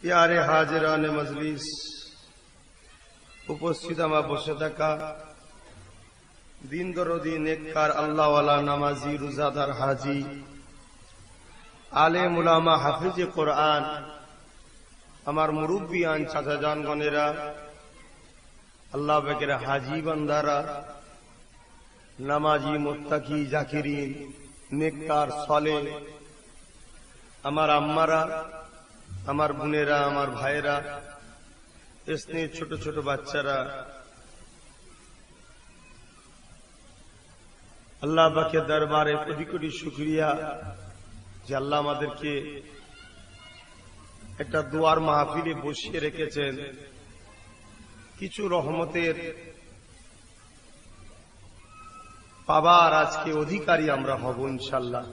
प्यारे हाजिरान मजलिस, उपस्थित আমার বসে থাকা দিন দরদি নেককার আল্লাহওয়ালা নামাজি রোজাদার হাজি আলেম উলামা হাফিজে কোরআন, আমার মুরব্বিয়ান চাচা জানগণেরা, আল্লাহ পাকের হাজি বান্দারা, নামাজি মুত্তাকি জাকিরিন নেককার সালেহ, আমার আম্মারা, আমার বোনেরা, আমার ভাইরা, স্নেহ ছোট ছোট বাচ্চারা, আল্লাহ পাকের দরবারে কোটি কোটি শুকরিয়া যে আল্লাহ আমাদেরকে একটা দোয়ার মাহফিলে বসিয়ে রেখেছেন। কিছু রহমতের পাবার আজকে অধিকারী আমরা হব ইনশাআল্লাহ।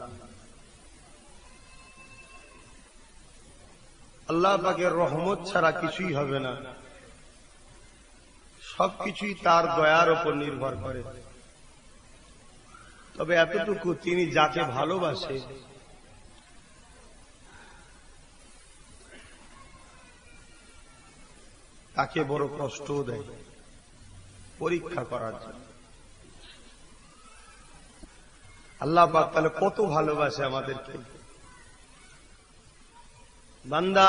আল্লাহ পাকের রহমত ছাড়া কিছুই হবে না, সবকিছুই তার দয়ার উপর নির্ভর করে। তবে এতটুকু, তিনি যাকে ভালোবাসে তাকে বড় কষ্টও দেয় পরীক্ষা করার জন্য। আল্লাহ পাক তাহলে কত ভালোবাসে আমাদেরকে। বান্দা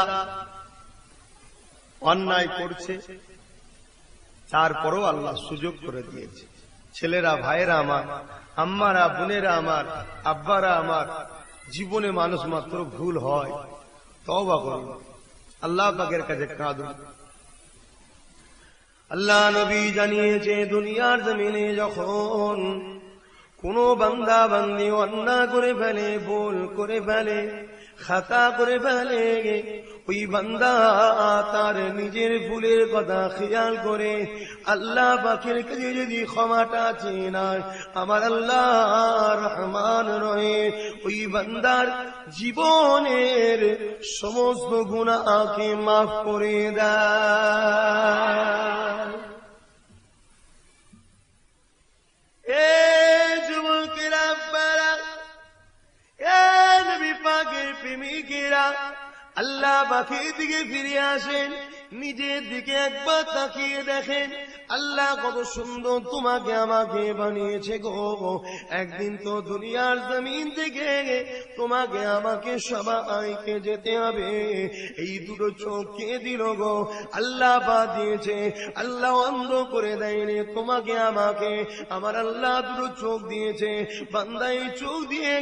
অন্যায় করছে, তারপরও আল্লাহ সুযোগ করে দিয়েছে। ছেলেরা, ভাইয়েরা আমার, আম্মারা, বোনেরা আমার, আব্বারা আমার, জীবনে মানুষ মাত্র ভুল হয়, তওবা করুন, আল্লাহ পাকের কাছে কাঁদুন। আল্লাহ নবী জানিয়েছে, দুনিয়ার জমিনে যখন কোন বান্দা বান্দি অন্যায় করে ফেলে, ভুল করে ফেলে, খাতা করে ফেলে, ওই বান্দা তার নিজের ভুলের কথা খেয়াল করে আল্লাহ পাকের কাছে যদি ক্ষমাটা চেয়ে নেয়, আমার আল্লাহ রহমান রহে ওই বান্দার জীবনের সমস্ত গুনাহকে মাফ করে দেয়। এ যুবকেরা, নবী পাকের প্রেমিকেরা, আল্লাহ পাকের দিকে ফিরে আসেন, নিজের দিকে একবার তাকিয়ে দেখেন আল্লাহ কত সুন্দর তোমাকে আমাকে বানিয়েছে গো। একদিন তো দুনিয়ার জমিন থেকে তোমাকে আমাকে সবাইকে যেতে হবে। এই দুটো চোখ কে দিল গো? আল্লাহ পাক দিয়েছে। আল্লাহ অন্ধ করে দেয়নি তোমাকে আমাকে, আমার আল্লাহ দুটো চোখ দিয়েছে। বান্দা এই চোখ দিয়ে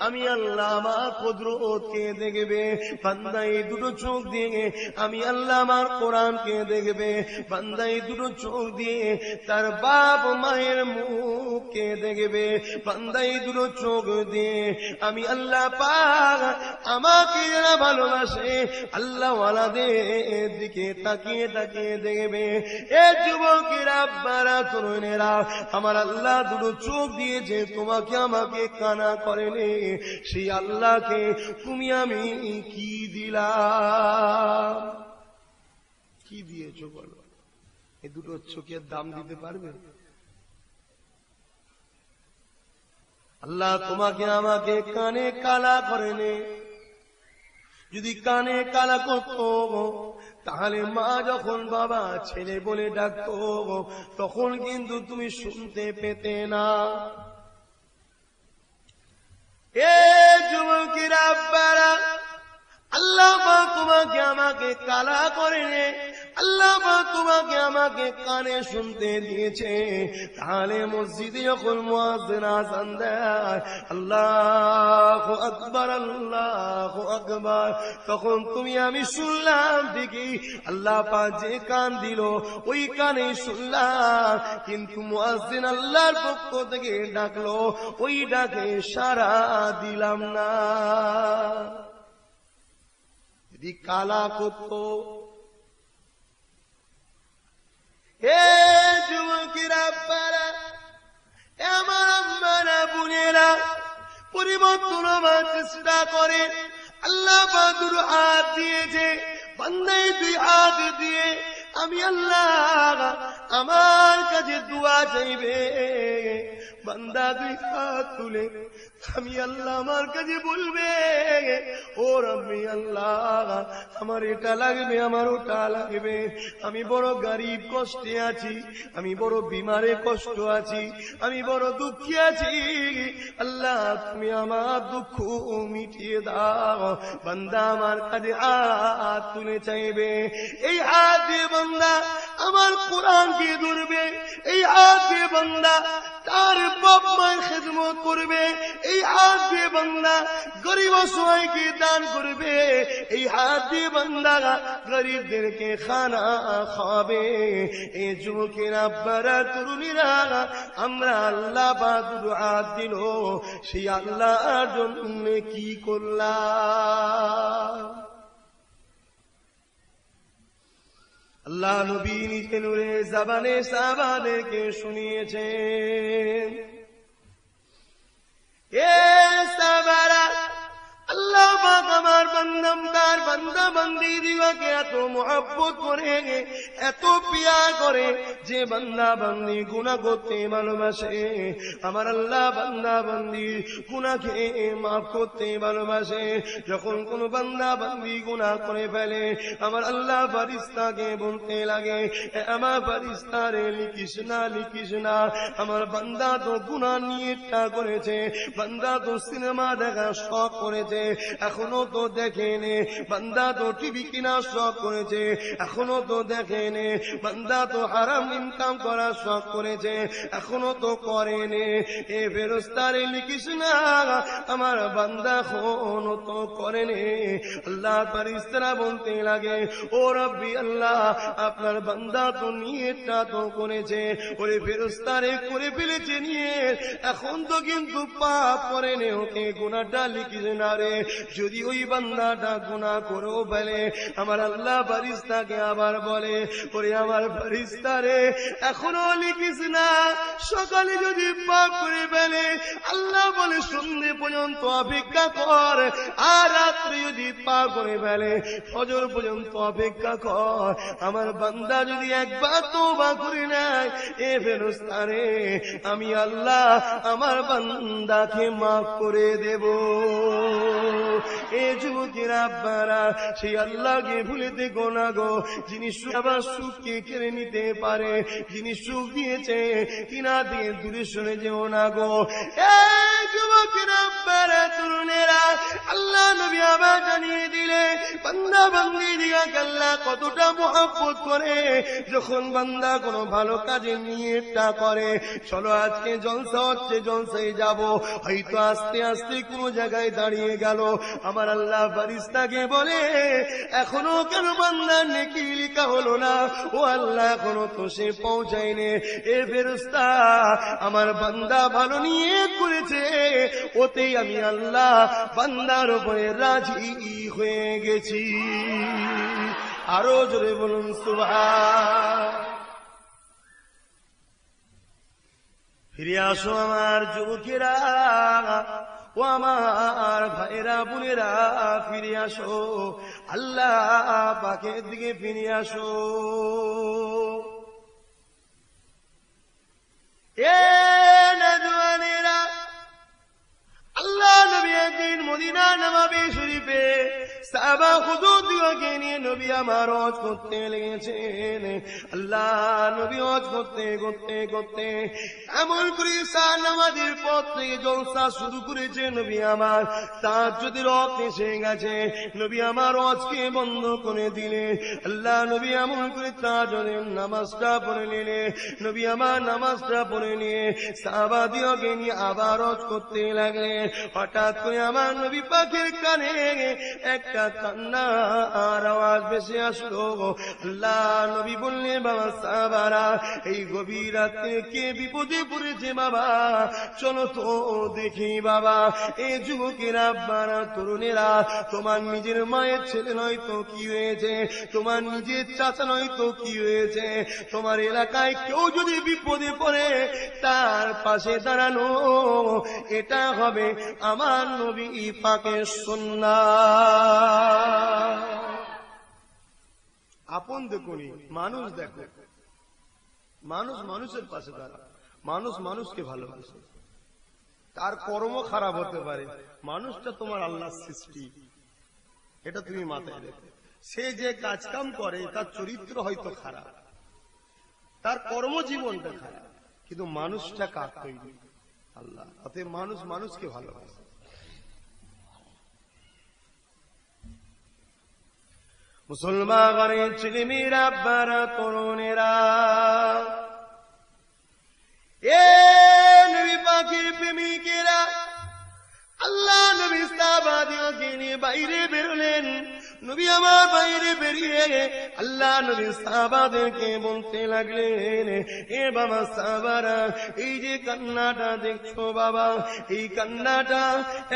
আমি আল্লাহ আমার কুদরতকে দেখবে, বান্দা এই দুটো চোখ দিয়ে আমি আল্লাহ আমার কোরআনকে দেখবে, বান্দা এই দুটো চোখ দিয়ে তার বাপ মায়ের মুখকে দেখবে, বান্দা এই দুটো চোখ দিয়ে আমি আল্লাহ পাক আমাকে যারা ভালোবাসে আল্লাহ ওয়ালাদের দিকে তাকিয়ে তাকিয়ে দেখবে। এ যুবকেরা, আব্বারা, তরুণেরা, আমার আল্লাহ দুটো চোখ দিয়েছে তোমাকে আমাকে কানা করেনি, সেই আল্লাহকে তুমি আমি কি দিলাম? কি দিয়েছো বলো? এই দুটো চোখের দাম দিতে পারবে? আল্লাহ তোমাকে আমাকে কানে কালা করেনি। যদি কানে কালা করতো তাহলে মা যখন বাবা ছেলে বলে ডাকতো তখন কিন্তু তুমি শুনতে পেতে না। এ যুবকেরা, আব্বারা, আল্লাহ পাক তোমাকে আমাকে কালা করেনি, আল্লাহ পাক তোমাকে আমাকে কানে শুনতে দিয়েছে। তাহলে মসজিদে যখন মুয়াজ্জিন আযান দেয় আল্লাহু আকবার, আল্লাহু আকবার, তখন তুমি আমি শুনলাম ঠিকই, আল্লাহ পাক যে কান দিল ওই কানে শুনলাম, কিন্তু মুয়াজ্জিন আল্লাহর পক্ষ থেকে ডাকলো, ওই ডাকে সাড়া দিলাম না। যদি কালা করতো, হে যুবকেরা, আব্বারা, আমার আম্মারা, বোনেরা, পরিবর্তন হওয়ার চেষ্টা করে। আল্লাহ পাক দুটো হাত দিয়েছে, বান্দায় দুই হাত দিয়ে আমি আল্লাহ আমার কাছে দোয়া চাইবে। বান্দা দুই হাত তুলে আমি আল্লাহ আমার কাছে বলবে, ও রব্বি আল্লাহ, আমার এটা লাগবে, আমার ওটা লাগবে, আমি বড় গরিব কষ্টে আছি, আমি বড় বিমারে কষ্ট আছি, আমি বড় দুঃখী আছি, আল্লাহ তুমি আমার দুঃখ মিটিয়ে দাও। বান্দা আমার কাছে হাত তুলে চাইবে, এই হাত দিয়ে বান্দা আমার কোরআনকে ধরবে, এই হাত দিয়ে বান্দা তার বাপ মায়ের খেদমত করবে, এই হাত দিয়ে বান্দা গরিব অসহায়কে দান করবে, এই হাত দিয়ে বান্দা গরিবদেরকে খানা খাবে। এই যুবকের আব্বারা তরুণীরা আমরা আল্লাহ বাহাদুর হাত দিল, সেই আল্লাহর জন্য কি করলাম? আল্লাহ নবী নিজে নূরে জাবানে সাহাবাদেরকে শুনিয়েছেন, এ সাহাবারা, আল্লাহ পাক আমার বান্দার বান্দা বান্দি দিওয়াকে এত মহব্বত করে, এত পিয়ার করে যে বান্দা বান্দি গুনাহ করতে ভালোবাসে। আমার আল্লাহ বান্দা বান্দি গুনাহকে মাফ করতে ভালোবাসে। যখন কোন বান্দা বান্দি গুনাহ করে ফেলে, আমার আল্লাহ ফেরেশতাকে বলতে লাগে, আমার ফেরেশতা রে লিখিস না, লিখিস না, আমার বান্দা তো গুনাহ নিয়তটা করেছে, বান্দা তো সিনেমা দেখার শখ করেছে, এখনো তো দেখেনে, বান্দা তো টিভি কেনার শখ করেছে, এখনো তো দেখেনে, বান্দা তো হারাম ইনকাম করার শখ করেছে, এখনো তো করেনে। এ ফেরেশতারে লিখিস না, আমার বান্দা এখনো তো করেনে। আল্লাহ ফেরেশতারা বলতে লাগে, ও রব্বি আল্লাহ, আপনার বান্দা তো নিয়তটা তো করেছে, ওরে ফেরেশতারে করে ফেলেছে নিয়ত, এখন তো কিন্তু পাপ করেনে, ওকে গুনাহটা লিখিস না রে। যদি ওই বান্দাটা গুনাহ করেও ফেলে, আমার আল্লাহ ফেরেশতাকে আবার বলে, ওরে আমার ফেরেশতা রে, এখনো লিখিস না, সকালে যদি পাপ করে ফেলে, আল্লাহ বলে সন্ধ্যে পর্যন্ত অপেক্ষা কর, আর রাত্রে যদি পাপ করে ফেলে, ফজর পর্যন্ত অপেক্ষা কর। আমার বান্দা যদি একবার তওবা করে নেয়, এ ফেরেশতা রে, আমি আল্লাহ আমার বান্দাকে মাফ করে দেব। এ যুবকের আব্বারা, সেই আল্লাহকে ভুলে দেখো না গো, যিনি আবার সুখকে কেড়ে নিতে পারে, যিনি সুখ দিয়েছে, কিনা দিয়ে দূরে সরে যেও না গো। এ যুবকের আব্বারা তরুণেরা, আল্লাহ নবী আবার জানিয়ে দিলে, বান্দা বান্দি দিগাকে আল্লাহ কতটা মহব্বত করে। যখন বান্দা কোনো ভালো কাজে নিয়তটা করে, চলো আজকে জলসা হচ্ছে, জলসায় যাব, হয়তো আস্তে আস্তে কোনো জায়গায় দাঁড়িয়ে গেল, আমার আল্লাহ ফেরেশতাকে বলে, এখনো কেন বান্দার নেকি লিখা হলো না? ও আল্লাহ, এখনো তো সে পৌঁছায়নি। এ ফেরেশতা, আমার বান্দা ভালো নিয়ত করেছে, ওতেই আমি আল্লাহ বান্দার উপরে রাজি হয়ে গেছি। আরো জোরে বলুন সুবহান। ফিরে আসো আমার যুবকেরা, ও আমার ভাইরা বোনেরা, ফিরে আসো, আল্লাহ পাকের দিকে ফিরে আসো। এ নওজওয়ানেরা, আল্লাহ নবী একদিন মদিনা নববী শরীফে সাহাবা হুজুর দিওয়াকে নিয়ে নবী আমার হজ করতে লেগেছেন। আল্লাহ নবী হজ করতে করতে করতে এমন করে সার নামাজের পর থেকে জলসা শুরু করেছে। নবী আমার তাহাজ্জুদের ওয়াক্ত এসে গেছে, নবী আমার হজকে বন্ধ করে দিলে। আল্লাহ নবী এমন করে তাহাজ্জুদের নামাজটা পড়ে নিলে, নবী আমার নামাজটা পড়ে নিয়ে সাহাবা দিওয়াকে নিয়ে আবার হজ করতে লাগলেন। হঠাৎ করে আমার নবী পাকের কানে একটা কান্নার আওয়াজ ভেসে আসলো। আল্লাহ নবী বললেন, বাবা সাহাবারা, এই গভীর রাতে কে বিপদে পড়েছে বাবা, চলো তো দেখি বাবা। এই যুবকেরা, আব্বারা, তরুণেরা, তোমার নিজের মায়ের ছেলে নয় তো কি হয়েছে, তোমার নিজের চাচা নয় তো কি হয়েছে, তোমার এলাকায় কেউ যদি বিপদে পড়ে, তার পাশে দাঁড়ানো, এটা হবে আমার নবী পাকের সুন্নাহ। আপন দেখুনি, মানুষ দেখো, মানুষ মানুষের পাশে দাঁড়ায়, মানুষ মানুষকে ভালোবাসে। তার কর্ম খারাপ হতে পারে, মানুষটা তোমার আল্লাহর সৃষ্টি, এটা তুমি মাথায় রেখো। সে যে কাজ কাম করে তার চরিত্র হয়তো খারাপ, তার কর্মজীবনটা খারাপ, কিন্তু মানুষটা কার তৈরি? আল্লাহ। অতএব মানুষ মানুষকে ভালোবাসে। মুসলমান ঘরের ছেলেমেয়েরা, আব্বারা, তরুণেরা, এ নবী পাকের প্রেমিকেরা, আল্লাহ নবী সাহাবাদেরকে নিয়ে বাইরে বেরোলেন। নবী আমার বাইরে বেরিয়ে আল্লাহ নবী সাহাবাদেরকে বলতে লাগলেন, এ বাবা সাহাবারা, এই যে কান্নাটা দেখছো বাবা, এই কান্নাটা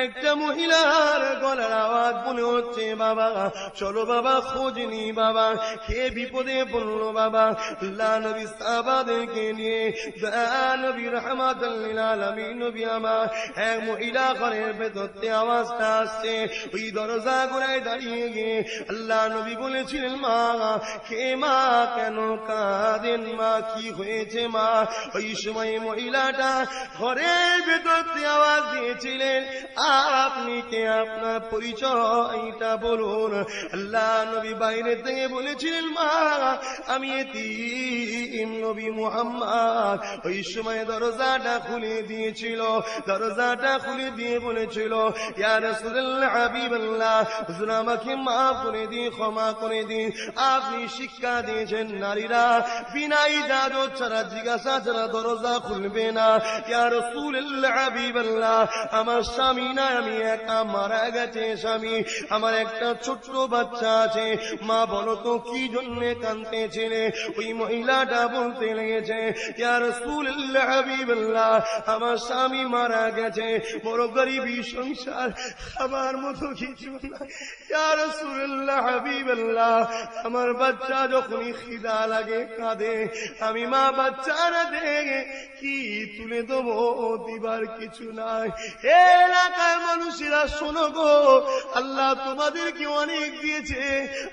একটা মহিলার গলার আওয়াজ মনে হচ্ছে বাবা। চলো বাবা খোঁজ নি বাবা, কে বিপদে পড়লো বাবা। আল্লাহ নবী সাহাবাদেরকে নিয়ে নবী রাহমাতুল লিল আলামিন নবী আমার এক মহিলা ঘরের ভেতরতে আওয়াজটা আসছে। ওই দরজা গোড়ায় দাঁড়িয়ে গিয়ে আল্লাহ নবী বলেছিলেন, মা কে মা, কেন কাঁদেন মা, কি হয়েছে মা? ওই সময় মহিলাটা ঘরের ভেতরতে আওয়াজ দিয়েছিলেন, আপনি কে, আপনার পরিচয়টা বলুন। আল্লাহ নবী বাইরে থেকে বলেছিলেন, মা আমি এতিম নবী মুহাম্মদ। ওই সময় দরজাটা খুলে দিয়েছিল, দরজাটা খুলে দিয়ে বলেছিল, ইয়া রাসূলুল্লাহ হাবিবাল্লাহ, হুজুর আমাকে মাফ করে দিন, ক্ষমা করে দিন। আপনি শিক্ষা দিয়েছেন নারীরা বিনা ইজাজত ছাড়া, জিজ্ঞাসা ছাড়া দরজা খুলবে না। ইয়া রাসূলুল্লাহ হাবিবাল্লাহ, আমার স্বামী না, আমি একা, মারা গেছে স্বামী, আমার একটা ছোট্ট বাচ্চা আছে। মা বলো তো কি জন্য কাঁদতেছিলে? ওই মহিলাটা বলতে লেগেছে, ইয়া রাসূলুল্লাহ হাবিবাল্লাহ, আমার স্বামী মারা গেছে, বড় গরিবী সংসার, আমার মতো কিছু না। ইয়া রাসূলুল্লাহ হাবিবাল্লাহ, আমার বাচ্চা যখনই খিদা লাগে কাঁদে, আমি মা বাচ্চারা দেখে কি তুলে দেবো, দিবার কিছু নাই। এলাকার মানুষেরা শোনো গো, আল্লাহ তোমাদেরকে অনেক দিয়েছে,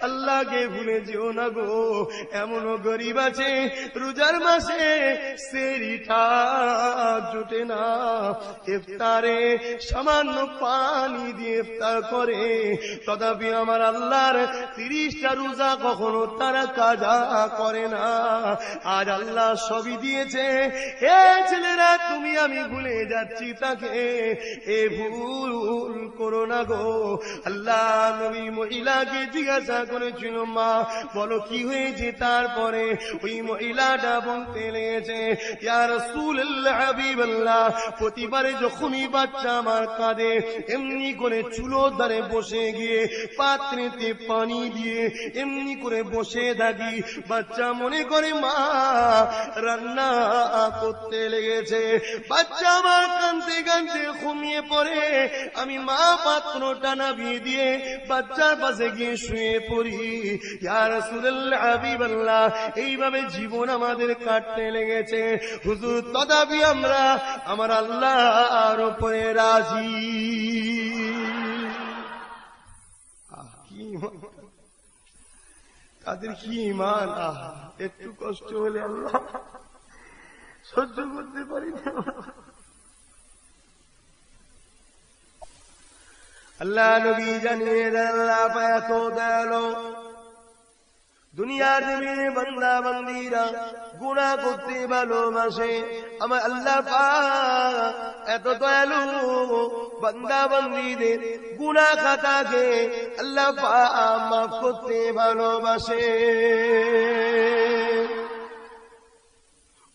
আল্লাহকে ভুলে যেও না গো। এমনও গরিব আছে রোজার মাসে সেরিটা জুটে না, ইফতারে সামান্য পানি দিয়ে ইফতার করে, তথাপি আমার আল্লাহর 30টা রোজা কখনো তারা কাজা করে না। আজ আল্লাহ সবই দিয়েছে, হে ছেলেরা তুমি আমি ভুলে যাচ্ছি তাকে, এ ভুল করো না গো। আল্লাহ নবী মহিলাকে জিজ্ঞাসা করেছিল, মা বলো কি হয়েছে? তারপরে ওই মহিলাটা বলতে লেগেছে, ইয়া রাসূলুল্লাহ হাবিবাল্লাহ, প্রতিবারে যখনই বাচ্চা আমার কাঁদে, এমনি করে চুলোর ধারে বসে গিয়ে পাত্রেতে পানি দিয়ে এমনি করে বসে থাকি, বাচ্চা মনে করে মা রান্না করতে লেগেছে। বাচ্চা আমার কাঁদতে কাঁদতে ঘুমিয়ে পড়ে, আমি মা পাত্রটা নামিয়ে দিয়ে বাচ্চার পাশে গিয়ে শুয়ে পড়ি। ইয়া রাসূলুল্লাহ হাবিবাল্লাহ, এইভাবে জীবন আমাদের কাটতে লেগেছে হুজুর, তথাপি আমরা আমার আল্লাহর উপরে রাজি। তাদের কি ঈমান! একটু কষ্ট হলে আল্লাহ সহ্য করতে পারি না। আল্লাহ নবী জানিয়ে দেন, আল্লাহ এত দয়ালু, দুনিয়ার জমিনে বান্দা বান্দীরা গুনাহ করতে ভালোবাসে, আমার আল্লাহ পাক এত দয়ালু, বান্দা বান্দীদের গুনাহ খাতাকে আল্লাহ পাক মাফ করতে ভালোবাসে।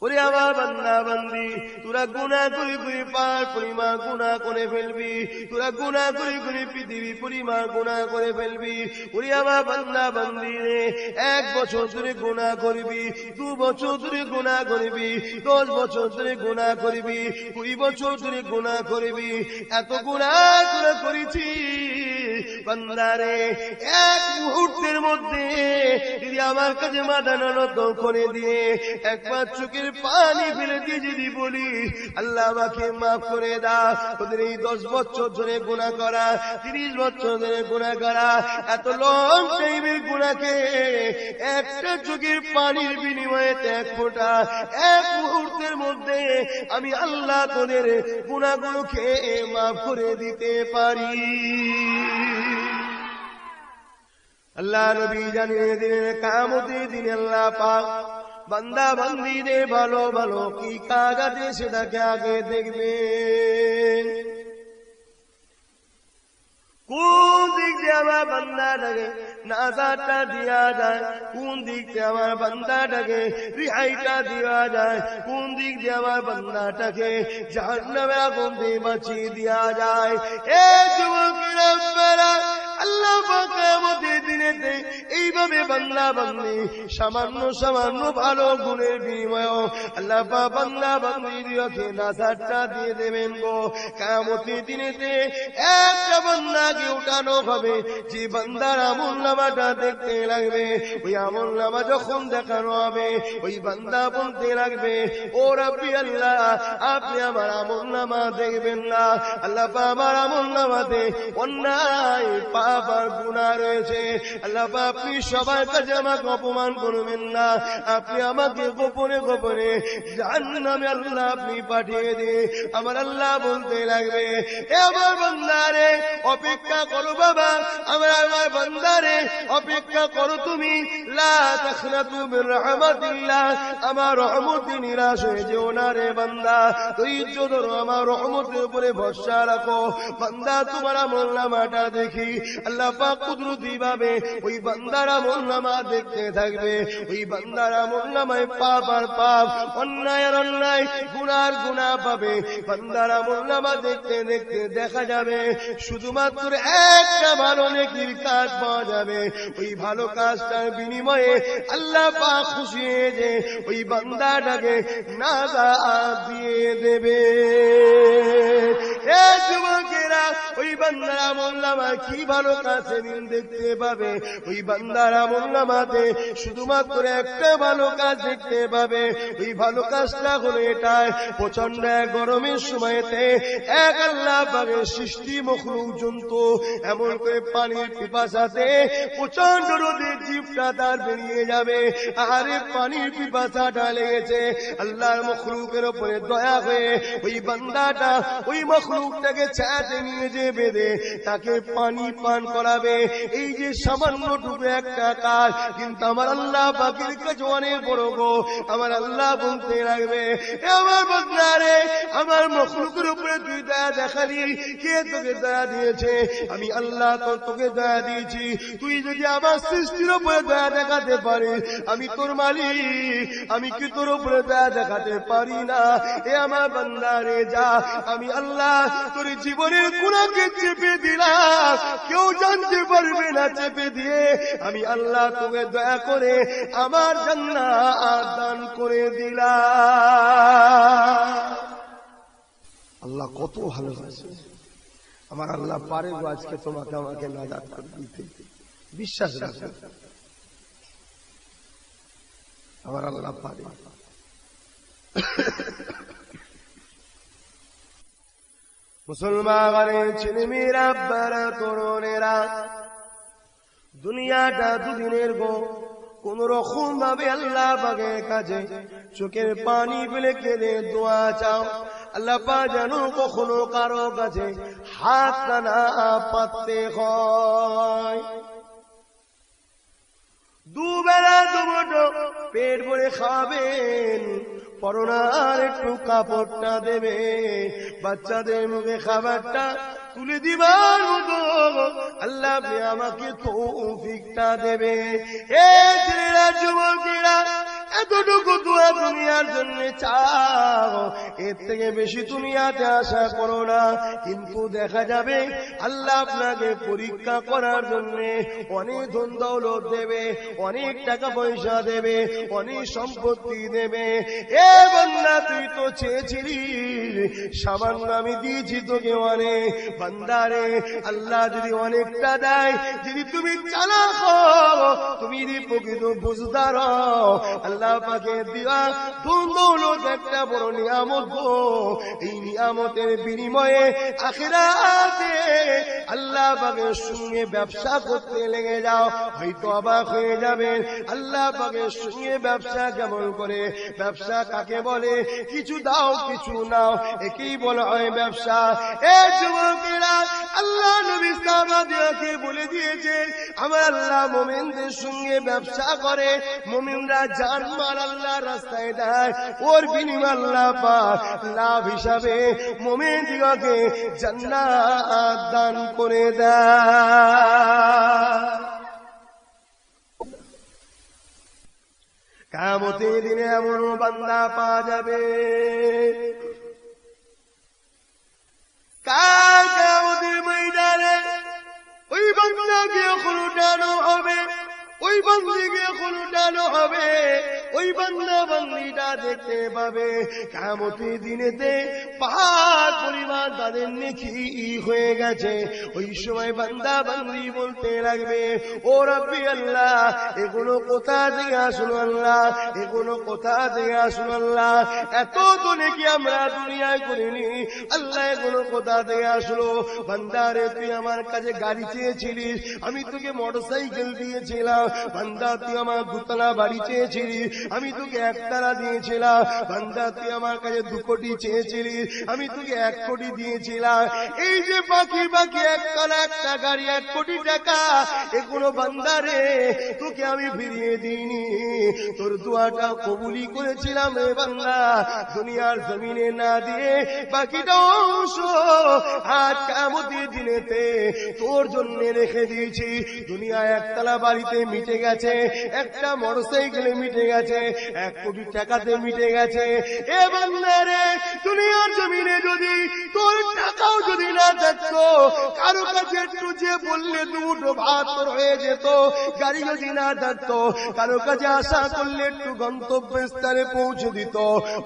ওরে আমার বান্দা বান্দি, তোরা গুনাহ করে করে পার পরিমাণ গুনাহ করে ফেলবি, তোরা গুনাহ করে করে পৃথিবী পরিমাণ গুনাহ করে ফেলবি। ওরে আমার বান্দা বান্দি রে, 1 বছর ধরে গুনাহ করবি, 2 বছর ধরে গুনাহ করবি, 10 বছর ধরে গুনাহ করবি, 20 বছর ধরে গুনাহ করবি। এত গুনাহ তোরা করেছি বান্দারে, 1 মুহূর্তের মধ্যে যদি আমার কাছে মাথা নত করে দিয়ে একবার চোখের পানি ফেলে দিয়ে যদি বলি আল্লাহ আমাকে মাফ করে দাও, ওদের এই 10 বছর ধরে গুনাহ করা, 30 বছর ধরে গুনাহ করা, এত লং টাইমের গুনাহকে একটা চোখের পানির বিনিময়ে এক ফোঁটা এক মুহূর্তের মধ্যে আমি আল্লাহ তোদের গুনাহগুলোকে মাফ করে দিতে পারি। আল্লাহ নবী জানিয়ে দিলেন কিয়ামতের দিনে আল্লাহ পাক বান্দা বান্দীদের ভালো ভালো কি কাজ আছে সেটাকে আগে দেখবে। কোন দিক দিয়ে আমার বান্দাটাকে নাজাতটা দেওয়া যায়, কোন দিক দিয়ে আমার বান্দাটাকে রিহাইটা দেওয়া যায়, কোন দিক দিয়ে আমার বান্দাটাকে জাহান্নামের আগুন থেকে বাঁচিয়ে দেওয়া যায়। এ যুবকেরা আপনারা আল্লাহ পাক কিয়ামতের দিনেতে এইভাবে বান্দা বান্দি সামান্য সামান্য ভালো গুণের বিনিময়ে আল্লাহ পাক বান্দা বান্দিদেরকে নাজাতটা দিয়ে দেবেন গো। কিয়ামতের দিনেতে একটা বান্দাকে উঠানো হবে, যে বান্দার আমলনামাটা দেখতে লাগবে, ওই আমলনামা যখন দেখানো হবে ওই বান্দা বলতে লাগবে ও রাব্বি আল্লাহ আপনি আমার আমলনামা দেখবেন না, আল্লাহ পাক আমার আমলনামাতে অন্যায় পাপ আর গুনাহ রয়েছে, আল্লাহ পাক আপনি সবার কাছে আমাকে অপমান করবেন না, আপনি আমাকে গোপনে গোপনে জাহান্নামে আল্লাহ আপনি পাঠিয়ে দিন। আমার আল্লাহ বলতে লাগবে এ আমার বান্দারে অপেক্ষা করো বাবা, আমার বান্দারে অপেক্ষা করো তুমি, লা তাখনাতু মির রাহমাতিল্লাহ, আমার রহমতে নিরাশ হয়ে যেও না রে বান্দা, ধৈর্য ধরো, আমার রহমতের উপরে ভরসা রাখো। বান্দা তোমার আমলনামাটা দেখি আল্লাহ পাক কুদরতি ভাবে ওই বান্দার আমলনামা দেখতে থাকবে, ওই বান্দার আমলনামায় পাপ আর পাপ, অন্যায় আর অন্যায়, গুনাহ আর গুনাহ পাবে। বান্দার আমলনামা দেখতে দেখতে দেখা যাবে শুধুমাত্র একটা ভালো নেকির কাজ পাওয়া যাবে, ওই ভালো কাজটার বিনিময়ে আল্লাহ পাক খুশি হয়ে যে ওই বান্দাটাকে নাজাত দিয়ে দেবে। এ যুবকেরা ওই বান্দার আমলনামা কি ভালো কাজ সেদিন দেখতে পাবে, ওই বান্দার আমলনামাতে শুধুমাত্র একটা ভালো কাজ দেখতে পাবে, ওই ভালো কাজটা হলো এটাই, প্রচন্ড গরমের সময়তে এক আল্লাহ পাকের সৃষ্টি মখলুক জন্তু এমন করে পানির পিপাসাতে প্রচন্ড রোদে জিভটা তার বেরিয়ে যাবে, আরে পানির পিপাসাটা লেগেছে, আল্লাহর মখলুকের উপরে দয়া হয়ে ওই বান্দাটা ওই মখলুকটাকে ছায়াতে নিয়ে যে বেঁধে তাকে পানি পান করাবে। এই যে সামান্যটুকু একটা কাজ, কিন্তু আমার আল্লাহ পাকের কাছে অনেক বড় গো। আমার আল্লাহ বলতে লাগবে এ আমার বান্দারে আমার মখলুকের উপরে তুই দয়া দেখালি, কে তোকে দয়া দিয়েছে? আমি আল্লাহ তোকে দয়া দিয়েছি। তুই যদি আমার সৃষ্টির উপরে দয়া দেখাতে পারিস, আমি তোর মালিক, আমি কি তোর উপরে দয়া দেখাতে পারি না? এ আমার বান্দারে যা, আমি আল্লাহ তোর জীবনের গুনাহকে চেপে দিলাম, কেউ জানতে পারবে না, চেপে দিয়ে আমি আল্লাহ তোকে দয়া করে আমার জান্নাত দান করে দিলাম। আল্লাহ কত ভালোবাসে, আমার আল্লাহ পারে আজকে তোমাকে আমাকে নাজাত করে দিতে, বিশ্বাস রাখো আমার আল্লাহ পারে। মুসলমানের ছেলেমেয়েরা, আব্বারা, তরুণেরা, দুনিয়াটা দুদিনের গো, কোন রকম ভাবে আল্লাহ পাকের কাছে চোখের পানি ফেলে কেঁদে দোয়া চাও, আল্লাহ পাক যেন কখনো কারো কাছে হাত না পাততে হয়। দুবেলা দুমুঠো পেট ভরে খাবেন, পরনার একটু কাপড়টা দেবে, বাচ্চাদের মুখে খাবারটা তুলে দিবার মতো আল্লাহ আমাকে তৌফিকটা দেবে। এ ছেলেরা, যুবকেরা, এতটুকু দোয়া দুনিয়ার জন্য চাও, এর থেকে বেশি দুনিয়াতে আশা করো না। কিন্তু দেখা যাবে আল্লাহ আপনাকে পরীক্ষা করার জন্য অনেক ধন দৌলত দেবে, অনেক টাকা পয়সা দেবে, অনেক সম্পত্তি দেবে। এ বান্দা তুই তো চেয়েছিলি সামান্য, আমি দিয়েছি তোকে অনেক। বান্দারে আল্লাহ যদি অনেকটা দেয়, যদি তুমি চালাক হও, তুমি যদি প্রকৃত বুঝদার হও, আল্লাহ পাকে দিবা ধন দৌলত একটা বড় নিয়ামত গো। এই নিয়ামতের বিনিময়ে আখিরাতে আল্লাহ পাকের সঙ্গে ব্যবসা করতে লেগে যাও, হয়তো অবাক হয়ে যাবেন আল্লাহ পাকের সঙ্গে ব্যবসা কেমন করে। ব্যবসা কাকে বলে? কিছু দাও কিছু নাও, একেই বলা হয় ব্যবসা। এ যুবকেরা, আল্লাহ নবী সাহাবাদেরকে বলে দিয়েছে আমার আল্লাহ মুমিনদের সঙ্গে ব্যবসা করে, মুমিনরা জানমাল আল্লাহর রাস্তায় দেয়, ওর বিনিময়ে আল্লাহ পাক লাভ হিসাবে মুমিনদিগকে জান্নাত দান করে দেয়। কিয়ামতের দিনে এমন বান্দা পাওয়া যাবে, কিয়ামতের ময়দানে ওই বান্দাকে উঠানো হবে, ওই বান্দিকে উঠানো হবে, ওই বান্দা বান্দিটা দেখতে পাবে কিয়ামতের দিনেতে পাহাড় পরিমাণ তাদের নেকি হয়ে গেছে। ওই সময় বান্দা বান্দি বলতে লাগবে, ও রাব্বি আল্লাহ, এগুলো কোথা থেকে আসলো আল্লাহ, এগুলো কোথা থেকে আসলো আল্লাহ, এত তো নেকি আমরা দুনিয়ায় করিনি আল্লাহ, এগুলো কোথা থেকে আসলো? বান্দারে তুই আমার কাছে গাড়ি চেয়েছিলিস, আমি তোকে মোটরসাইকেল দিয়েছিলাম। বান্দা তুই আমার দুতলা বাড়ি চেয়েছিলি, আমি তোকে একতলা দিয়েছিলাম। বান্দা তুই আমার কাছে 2 কোটি চেয়েছিলি, আমি তোকে 1 কোটি দিয়েছিলাম। এই যে বাকি বাকি একতলা একটা গাড়ি 1 কোটি টাকা, এগুলো বান্দারে তোকে আমি ফিরিয়ে দিইনি, তোর দোয়াটা কবুলি করেছিলাম রে বান্দা, দুনিয়ার জমিনে না দিয়ে বাকিটা অংশ আজ কিয়ামতের দিনেতে তোর জন্য রেখে দিয়েছি। দুনিয়ায় একতলা বাড়িতে মিটে গেছে, একটা মোটরসাইকেলে মিটে গেছে, 1 কোটি টাকাতে মিটে গেছে। এ বান্দারে, দুনিয়ার জমিনে যদি তোর টাকাও যদি না থাকতো, কারো কাছে একটু যে বললে 2 মুঠো ভাত তোর হয়ে যেত, গাড়ি যদি না থাকতো, কারো কাছে আশা করলে একটু গন্তব্যস্থানে পৌঁছে দিত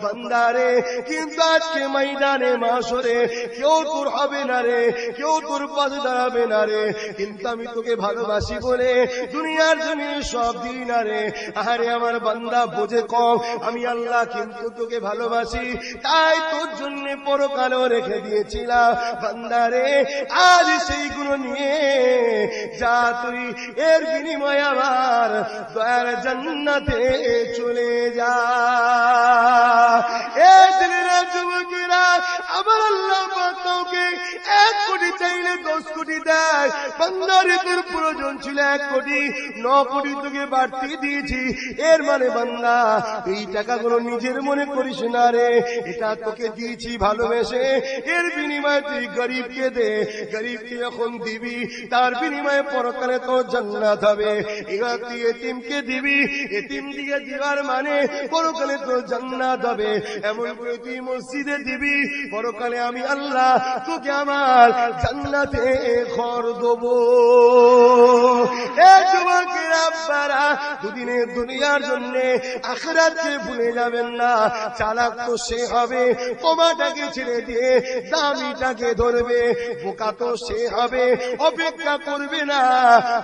বান্দারে। কিন্তু আজকে ময়দানে মাশরে কেউ তোর হবে না রে, কেউ তোর পাশে দাঁড়াবে না রে। কিন্তু আমি তোকে ভালোবাসি বলে দুনিয়ার জমিনে সব দিই না রে। আরে আমার বান্দা বোঝে কম, আমি আল্লাহ কিন্তু তোকে ভালোবাসি, তাই তোর জন্য পরকালও রেখে দিয়েছিলাম। বান্দারে, আজ সেইগুলো নিয়ে যা তুই, এর বিনিময়ে আমার দয়ার জান্নাতে চলে যা। এ ছেলেরা, যুবকেরা, আমার আল্লাহ পাক তোকে 1 কোটি চাইলে 10 কোটি দেয়। বান্দারে, তোর প্রয়োজন ছিল 1 কোটি, 9 কোটি তোকে বাড়তি দিয়েছি। এর মানে বান্দা, এই টাকাগুলো নিজের মনে করিস না রে, এটা তোকে দিয়েছি ভালোবেসে। এর বিনিময়ে তুই গরিবকে দে, গরিবকে যখন দিবি তার বিনিময়ে পরকালে তোর জান্নাত হবে। এবার তুই এতিমকে দিবি, এতিম দিকে দিবার মানে পরকালে তোর জান্নাত হবে। এমন করে তুই মসজিদে দিবি, পরকালে আমি আল্লাহ তোকে আমার জান্নাতে ঘর দেবো। এ যুবকেরা, আপনারা দুদিনের দুনিয়ার জন্য আখিরাতকে ভুলে যাবেন না। চালাক তো সে হবে কমাটাকে ছেড়ে দিয়ে দামিটাকে ধরবে, বোকা তো সে হবে অপেক্ষা করবে না,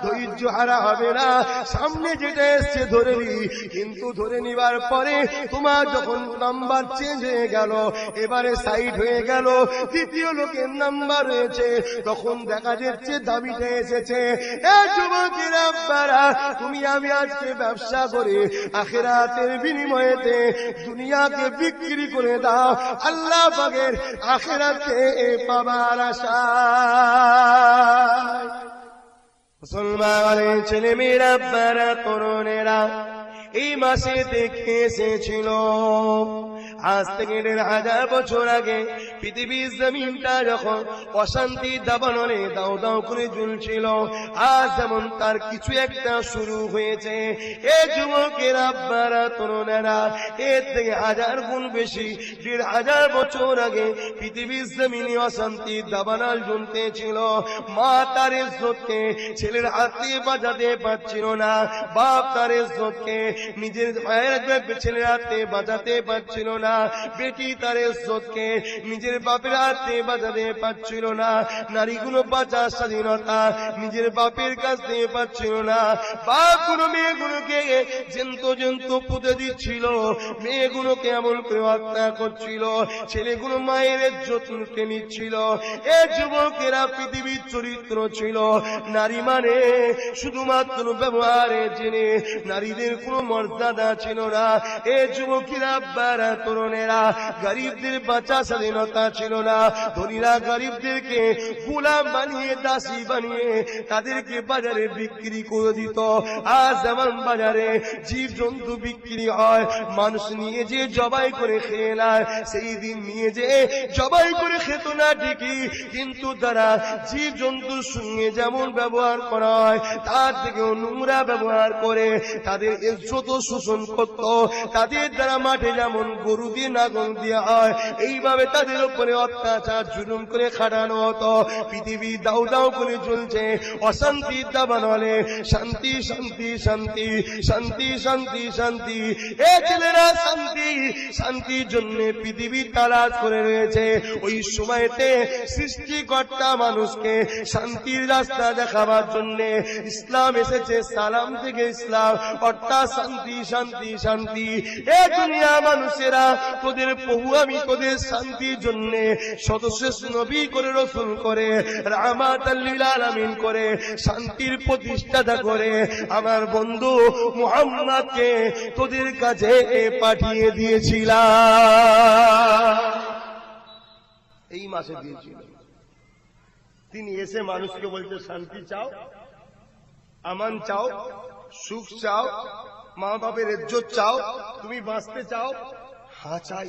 ধৈর্য হারা হবে না, সামনে যেটা এসছে ধরে নি। কিন্তু ধরে নিবার পরে তোমার যখন নাম্বার চেঞ্জ হয়ে গেল, এবারে সাইড হয়ে গেল, দ্বিতীয় লোকের নাম্বার রয়েছে, তখন দেখা যাচ্ছে দামিটা এসেছে। এ যুবকেরা, আপনারা তুমি আমি আজকে ব্যবসা করে আখিরাতের বিনিময়েতে দুনিয়াকে বিক্রি করে দাও আল্লাহ পাকের আখিরাতকে পাবার আশায়। মুসলমান ছেলে মেয়েরা, আপনারা তরুণেরা, এই মাসে দেখে এসেছিল। আজ থেকে ১,৫০০ বছর আগে পৃথিবীর জমিনটা যখন অশান্তি দাবানলে দাও দাও করে জ্বলছিল, আজ যেমন তার কিছু একটা শুরু হয়েছে। এ যুবকেরা, আব্বারা, তরুণেরা, এর থেকে ১০০০ গুণ বেশি ১,৫০০ বছর আগে পৃথিবীর জমিনে অশান্তি দাবানল জ্বলতে ছিল। মা তার ইজ্জতকে ছেলের হাতে বাজাতে পারছিল না, বাপ তার ইজ্জতকে নিজের ছেলের হাতে বাজাতে পারছিল না, বেটি তার ইজ্জতকে নিজের বাপের হাতে বাজাতে পারছিল না। নারীগুলো বাঁচার স্বাধীনতা নিজের বাপের কাছ থেকে পাচ্ছিল না। বাপগুলো মেয়েগুলোকে জন্তু পুঁতে দিচ্ছিল, মেয়েগুলোকে এমন করে হত্যা করছিল, ছেলেগুলো মায়ের ইজ্জত লুটে নিচ্ছিল। এ যুবকেরা, পৃথিবীর চরিত্র ছিল নারী মানে শুধুমাত্র ব্যবহারে জেনে, নারীদের কোনো মর্যাদা ছিল না। এ যুবকেরা, আব্বারা, তরুণেরা, গরিবদের বাঁচা স্বাধীনতা ছিল না। ধনীরা গরিবদেরকে গোলাম বানিয়ে, দাসী বানিয়ে তাদেরকে বাজারে বিক্রি করে দিত। আজ যেমন বাজারে জীব জন্তু বিক্রি হয়, মানুষ নিয়ে যে জবাই করে খেয়ে নেয়, সেই দিন নিয়ে যে জবাই করে খেত না ঠিকই, কিন্তু তারা জীব জন্তুর সঙ্গে যেমন ব্যবহার করা হয় তার থেকেও নোংরা ব্যবহার করে তাদের ইজ্জত শোষণ করত। তাদের দ্বারা মাঠে যেমন গরু দিয়ে নাগল দেওয়া হয়, এইভাবে তাদের উপরে অত্যাচার জুলুম করে খাটানো হতো। পৃথিবী দাউ দাউ করে চলছে অশান্তির দাবানলে, শান্তি শান্তি শান্তি শান্তি শান্তি শান্তি। এ ছেলেরা শান্তি শান্তির জন্য পৃথিবী তালাশ করে রয়েছে। ওই সময়তে সৃষ্টিকর্তা মানুষকে শান্তির রাস্তা দেখাবার জন্য ইসলাম এসেছে। সালাম থেকে ইসলাম, অর্থাৎ শান্তি শান্তি শান্তি। এ দুনিয়া মানুষেরা, তোদের প্রভু আমি তোদের শান্তির জন্য সর্বশ্রেষ্ঠ নবী করে, রসুল করে, রাহমাতাল লিল আলামিন করে, শান্তির প্রতিষ্ঠাতা করে আমার বন্ধু মুহাম্মদকে তোদের কাছে পাঠিয়ে দিয়েছিলাম। এই মাসে দিয়েছিল। তিনি এসে মানুষকে বলছে, শান্তি চাও, আমান চাও, সুখ চাও, মা বাপের ইজ্জত চাও, তুমি বাঁচতে চাও? হ্যাঁ চাই।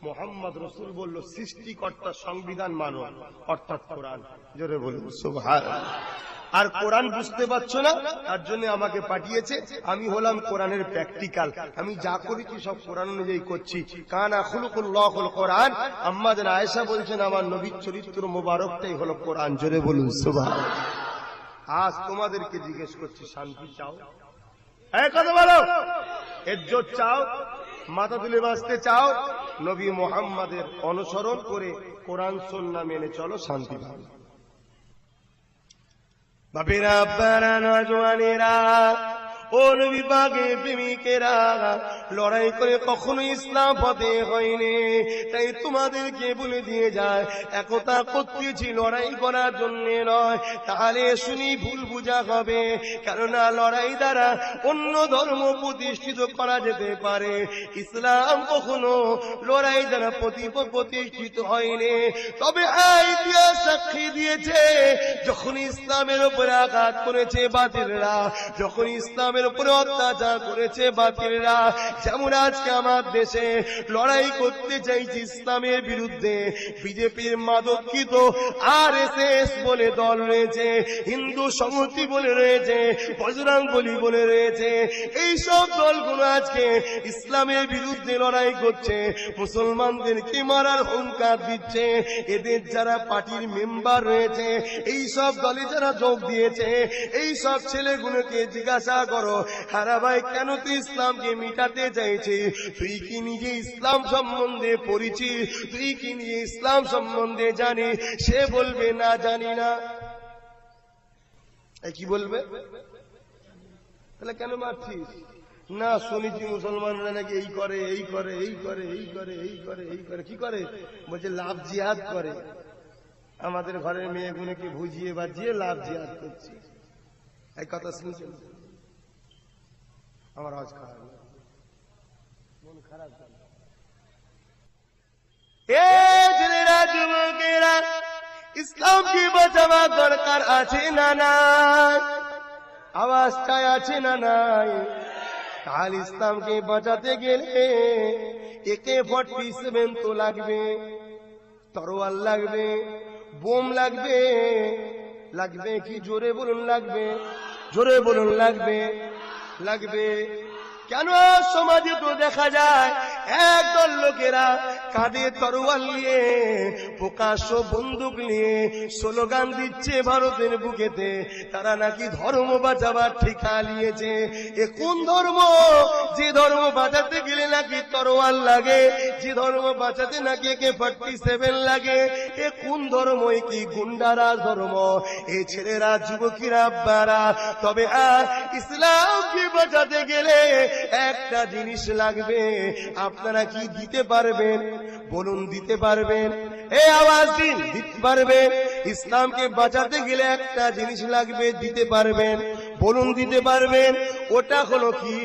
মোহাম্মদ রসুল বলল, সৃষ্টিকর্তা সংবিধান মানো, অর্থাৎ কোরআন। জোরে বলুন সুবহানাল্লাহ। আর কোরআন বুঝতে পারছো না, তার জন্য আমাকে পাঠিয়েছে। আমি হলাম কোরআনের প্র্যাকটিক্যাল, আমি যা করেছি সব কোরআন অনুযায়ী করছি। কানা খুলুকুল্লাহুল কোরআন। আম্মা জান আয়েশা বলছেন, আমার নবীর চরিত্র মোবারকটাই হলো কোরআন। জোরে বলুন সুবহানাল্লাহ। আজ তোমাদেরকে জিজ্ঞেস করছি, শান্তি চাও? এই কথা বলো। ইজ্জত চাও? মাথা তুলে বাঁচতে চাও? নবী মুহাম্মাদের অনুসরণ করে কোরআন সুন্নাহ মেনে চলো, শান্তি পাবে। বাপেরা, আব্বারা, নওজওয়ানেরা, ও নবী পাকের প্রেমিকেরা, লড়াই করে কখনো ইসলাম ফতেহ হয়নি। তাই তোমাদেরকে বলে দিয়ে যায়, একতা করতেছি লড়াই করার জন্য নয়, তাহলে শুনি ভুল বুঝা হবে। কেননা লড়াই দ্বারা অন্য ধর্ম প্রতিষ্ঠিত করা যেতে পারে, ইসলাম কখনো লড়াই দ্বারা প্রতিষ্ঠিত হয়নি। তবে ইতিহাস সাক্ষী দিয়েছে, যখন ইসলামের উপরে আঘাত করেছে বাতিলরা, যখন ইসলামের উপরে অত্যাচার করেছে বাতিলরা, যেমন আজকে আমার দেশে লড়াই করতে চাইছে ইসলামের বিরুদ্ধে, বিজেপির মাদককৃত আরএসএস বলে দল রয়েছে, হিন্দু সংহতি বলে রয়েছে, বজরং বলি বলে রয়েছে, এই সব দলগুলো আজকে ইসলামের বিরুদ্ধে লড়াই করছে, মুসলমানদেরকে মারার হুঙ্কার দিচ্ছে। এদের যারা পার্টির মেম্বার রয়েছে, এই সব দলে যারা যোগ দিয়েছে, এই সব ছেলেগুলোকে জিজ্ঞাসা করো, হারা ভাই কেন তুই ইসলামকে মিটাতে চাইছি? তুই কি নিজে ইসলাম সম্বন্ধে পড়েছি? তুই কি নিজে ইসলাম সম্বন্ধে জানি? সে বলবে না, জানি না। কি বলবে? তাহলে কেন মারছিস? না, শুনেছি মুসলমানরা নাকি এই করে, এই করে, এই করে, এই করে, এই করে, এই করে। কি করে? বলছে লাভ জিহাদ করে। আমাদের ঘরের মেয়েগুলোকে বুঝিয়ে বাজিয়ে লাভ জিহাদ করছে। এই কথা শুনছেন? আমার আওয়াজ খারাপ, মন খারাপ। ছেলেরা, যুবকেরা, ইসলামকে বাঁচাবার দরকার আছে না নাই? আওয়াজটাই আছে না নাই? কাল ইসলামকে বাঁচাতে গেলে AK-47 তো লাগবে, তরোয়াল লাগবে, বোম লাগবে। লাগবে কি? জোরে বলুন লাগবে, জোরে বলুন লাগবে, লাগবে। কেন সমাজে তো দেখা যায় একদল লোকেরা কাঁধে তরোয়াল নিয়ে, প্রকাশ্য বন্দুক নিয়ে স্লোগান দিচ্ছে ভারতের বুকেতে তারা নাকি ধর্ম বাঁচাবার ঠিকা নিয়েছে। এ কোন ধর্ম? যে ধর্ম বাঁচাতে গেলে নাকি তরোয়াল লাগে, যে ধর্ম বাঁচাতে নাকি AK-47 লাগে। এ কোন ধর্ম? এ কি গুন্ডারাজ ধর্ম? এই ছেলেরা, যুবকেরা, আব্বারা। তবে ইসলামকে বাঁচাতে গেলে একটা জিনিস লাগবে। আপনারা কি দিতে পারবেন? বলুন, দিতে পারবেন? এই আওয়াজ দিন, দিতে পারবেন? ইসলামকে বাঁচাতে গেলে একটা জিনিস লাগবে, দিতে পারবেন? বলুন, দিতে পারবেন? ওটা হলো কি?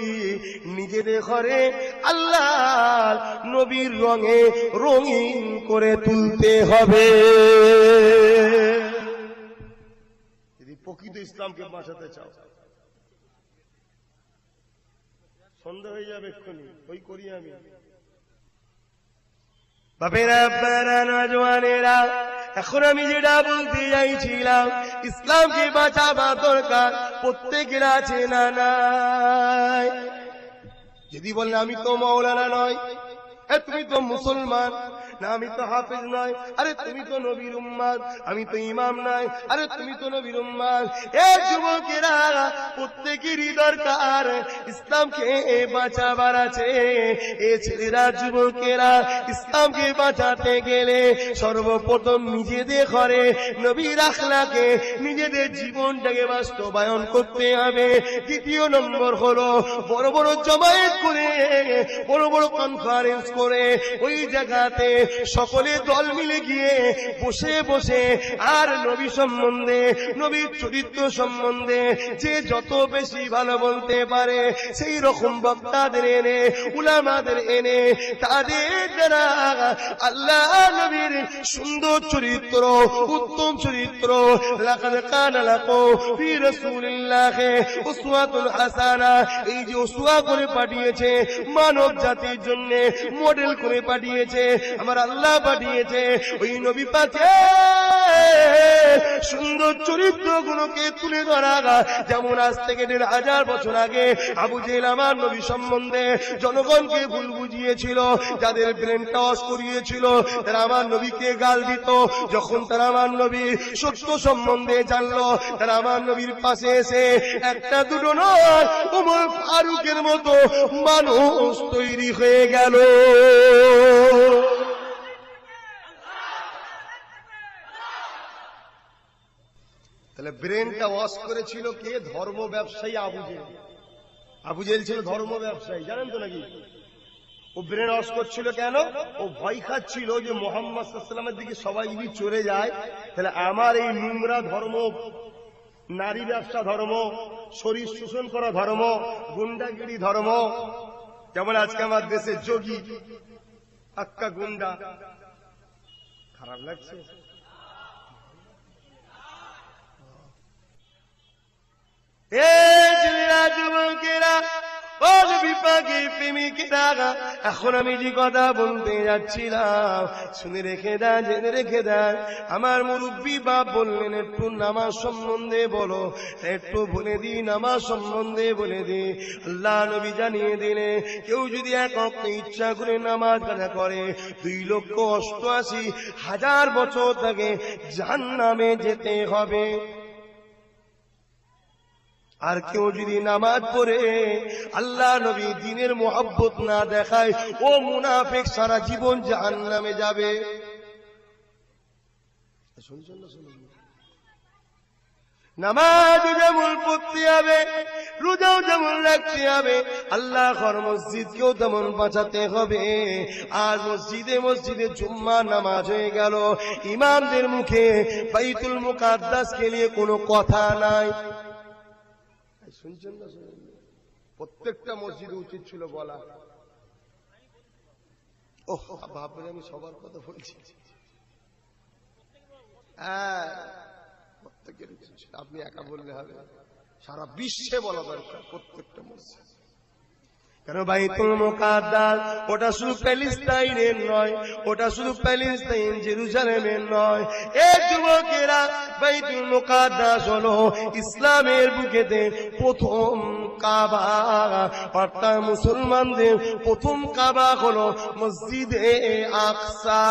নিজেদের ঘরে আল্লাহ নবীর রঙে রঙিন করে তুলতে হবে। যদি প্রকৃত ইসলামকে বাঁচাতে চাও, সন্দেহ হয়ে যাবে এক্ষুনি, ওই করি আমি। বাপেরা, আপনারা, নওজওয়ানেরা, এখন আমি যেটা বলতে চাইছিলাম, ইসলামকে বাঁচাবার দরকার প্রত্যেকের আছে না নাই? যদি বলেন আমি তো মাওলানা নয়, তুমি তো মুসলমান না, আমি তো হাফেজ নয়, আরে তুমি তো নবীর উম্মত, আমি তো ইমাম নয়, আরে তুমি তো নবীর উম্মত। এ যুবকেরা, প্রত্যেকেরই দরকার ইসলামকে বাঁচাবার আছে। এ ছেলেরা, যুবকেরা, ইসলামকে বাঁচাতে গেলে সর্বপ্রথম নিজেদের ঘরে নবীর আখলাকে, নিজেদের জীবনটাকে বাস্তবায়ন করতে হবে। দ্বিতীয় নম্বর হলো বড় বড় জমায়েত করে, বড় বড় কনফারেন্স করে, ওই জায়গাতে সকলে দল মিলে গিয়ে বসে বসে আর নবী সম্বন্ধে, নবীর চরিত্র সম্বন্ধে যে যত বেশি ভালো বলতে পারে সেই রকম বক্তাদের এনে, উলামাদের এনে, তাদের দ্বারা আল্লাহ নবীর সুন্দর চরিত্র, উত্তম চরিত্র, লাকাদ কানা লাকুম ফি রাসূলিল্লাহি উসওয়াতুন হাসানা, এই যে উসওয়া করে পাঠিয়েছে মানব জাতির জন্য, মডেল করে পাঠিয়েছে আমার আল্লাহ, পাঠিয়েছে ওই নবী পাকে সুন্দর চরিত্র গুলোকে তুলে ধরা। যেমন আজ থেকে ১৫০০ বছর আগে আবু জেহেল আমার নবী সম্বন্ধে জনগণকে ভুল বুঝিয়েছিল, যাদের ব্রেন টস করিয়েছিল, তারা আমার নবীকে গাল দিত। যখন তারা আমার নবী সত্য সম্বন্ধে জানলো, তারা আমার নবীর পাশে এসে একটা দুটো নয়, ওমর ফারুকের মতো মানুষ তৈরি হয়ে গেল। তাহলে ব্রেনটা ওয়াশ করেছিল কে? ধর্ম ব্যবসায়ী আবু জেহেল। আবু জেহেল ছিল ধর্ম ব্যবসায়ী, জানেন তো নাকি? ও ব্রেন ওয়াশ করছিল কেন? ও ভয় খাচ্ছিল যে মুহাম্মদ সাল্লাল্লাহু আলাইহি ওয়াসাল্লামের দিকে সবাই যদি চলে যায়, তাহলে আমার এই নোংরা ধর্ম, নারী ব্যবসা ধর্ম, শরীর শোষণ করা ধর্ম, গুন্ডাগিরি ধর্ম, যেমন আজকে আমার দেশে যোগী আক্কা গুন্ডা, খারাপ লাগছে? যুবকেরা, এখন আমি যে কথা বলতে যাচ্ছিলাম শুনে রেখে দেন, জেনে রেখে দেন। আমার মুরব্বী বাপ বললেন একটু নামাজ সম্বন্ধে বলো, একটু বলে দিই, নামাজ সম্বন্ধে বলে দিই। আল্লাহ নবী জানিয়ে দিলে কেউ যদি এক ওয়াক্ত ইচ্ছা করে নামাজ কাজা করে 2,88,000 বছর তাকে জাহান্নামে যেতে হবে। আর কেউ যদি নামাজ পড়ে আল্লাহ নবী দ্বীনের মোহাব্বত না দেখায়, ও মুনাফিক সারা জীবন জাহান্নামে যাবে। শুনছেন না? শুনুন, নামাজ যেমন পড়তে হবে, রোজাও যেমন রাখতে হবে, আল্লাহ ঘর মসজিদকেও তেমন বাঁচাতে হবে। আর মসজিদে মসজিদে জুম্মা নামাজ হয়ে গেল, ইমামদের মুখে বাইতুল মুকাদ্দাসকে নিয়ে কোনো কথা নাই। শুনছেন না? শুনুন, প্রত্যেকটা মসজিদে উচিত ছিল বলা। ওহ, ভাববেন আমি সবার কথা বলছি। হ্যাঁ, প্রত্যেকের উচিত ছিল, আপনি একা বললে হবে, সারা বিশ্বে বলা দরকার প্রত্যেকটা মসজিদ। কেন বাইতুল মুকাদ্দাস ওটা শুধু প্যালেস্টাইনের নয়, ওটা শুধু প্যালেস্টাইন জেরুজালেমের নয়। এই যুবকেরা, বাইতুল মুকাদ্দাস হলো ইসলামের বুকেতে প্রথম কাবা, অর্থাৎ মুসলমানদের প্রথম কাবা হলো মসজিদে আকসা।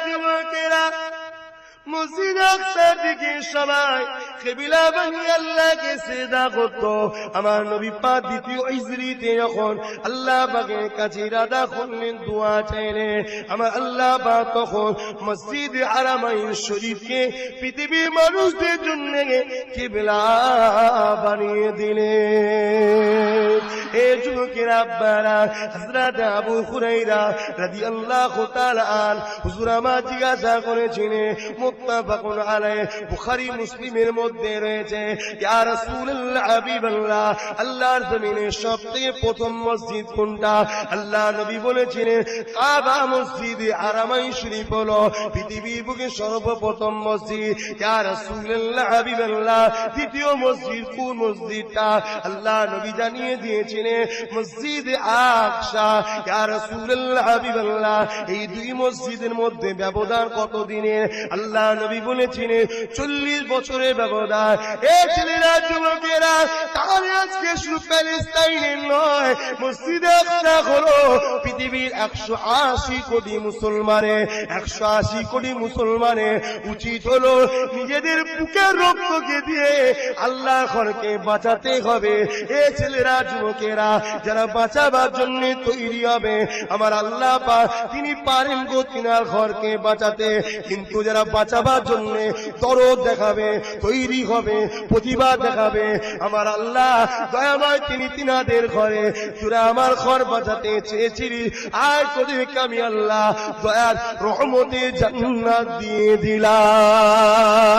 যুবকেরা, মসজিদ আকসার দিকে সবাই কিবলা বানিয়ে আল্লাহকে সিজদা করত। আমার নবী পাক দ্বিতীয় হিজরিতে যখন আল্লাহ পাকের কাছে ইরাদা করলেন, দোয়া চাইলেন, আমার আল্লাহ পাক তখন মসজিদ হারামাইন শরীফকে পৃথিবীর মানুষদের জন্য কিবলা বানিয়ে দিলেন। এই যুবকেরা, আব্বারা, হযরত আবু হুরায়রা রাদিয়াল্লাহু তাআলা হুজুর আমার জিজ্ঞাসা করেছিলেন, মুত্তাফাকুন আলাইহি, বুখারী মুসলিমের মধ্যে রয়েছে, ইয়া রাসূলুল্লাহ, হাবিবাল্লাহ, আল্লাহর জমিনে সবথেকে প্রথম মসজিদ কোনটা? আল্লাহ নবী বলেছিলেন, কাবা মসজিদে হারামাইন শরীফ হলো পৃথিবীর বুকে সর্বপ্রথম মসজিদ। ইয়া রাসূলুল্লাহ, হাবিবাল্লাহ, দ্বিতীয় মসজিদ কোন মসজিদটা? আল্লাহ নবী জানিয়ে দিয়েছিলেন, মসজিদ আকসা। ইয়া রাসূলুল্লাহ, হাবিবাল্লাহ, এই দুই মসজিদের মধ্যে ব্যবধান কত দিনের? আল্লাহ নবী বলেছিলেন 40 বছরের ব্যবধান। এই ছেলেরা, যুবকেরা, তাহলে আজকে শুধু প্যালেস্টাইনের নয়, মসজিদ আকসা হলো পৃথিবীর 180 কোটি মুসলমানের, 180 কোটি মুসলমানের উচিত হলো নিজেদের বুকের রক্তকে দিয়ে আল্লাহর ঘরকে বাঁচাতে হবে। এই ছেলেরা, যুবকেরা, যারা বাঁচাবার জন্য তৈরি হবে, আমার আল্লাহ পাক তিনি পারেন গো তিনার ঘরকে বাঁচাতে। কিন্তু যারা বাঁচাবার জন্য দরদ দেখাবে, তৈরি হবে, প্রতিবাদ দেখাবে, আমার আল্লাহ দয়াময় তিনি তিনাদের ঘরে, তোরা আমার ঘর বাঁচাতে চেয়েছিলি, আর তোদেরকে আমি আল্লাহ দয়ার রহমতে জান্নাত দিয়ে দিলাম।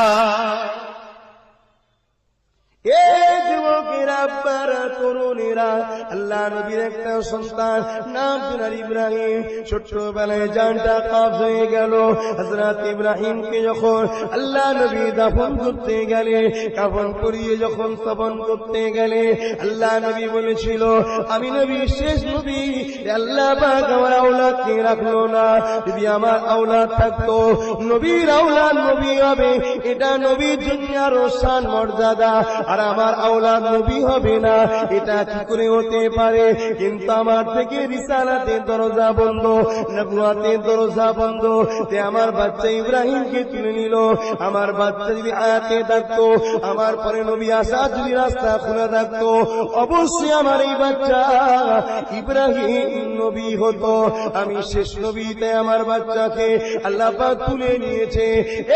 এই যুবকেরা, আব্বারা, তরুণেরা, আল্লাহ নবীর একটা সন্তান নাম তিনার ইব্রাহিম, ছোট্টবেলায় জানটা কাফ হয়ে গেল। হযরত ইব্রাহিমকে যখন আল্লাহ নবী দাফন করতে গেলে, কাফন করিয়ে যখন স্থাপন করতে গেলে, আল্লাহ নবী বলেছিল, আমি নবী শেষ নবী, আল্লাহ পাক আমার আওলাদকে রাখলো না। যদি আমার আওলাদ থাকতো, নবীর আওলাদ নবী হবে, এটা নবীর জন্য আরো শান মর্যাদা, আর আমার আওলাদ নবী হবে না, এটা কি করে হতে পারে? কিন্তু আমার থেকে রিসালাতের দরজা বন্ধ, নবুয়তের দরজা বন্ধ। তে আমার বাচ্চা ইব্রাহিমকে তুলে নিল। আমার বাচ্চা যদি আয়াতে থাকতো, আমার পরে নবী আসার যদি রাস্তা খোলা থাকতো, অবশ্যই আমার এই বাচ্চা ইব্রাহিম নবী হতো। আমি শেষ নবী, তাই আমার বাচ্চাকে আল্লাহ পাক তুলে নিয়েছে।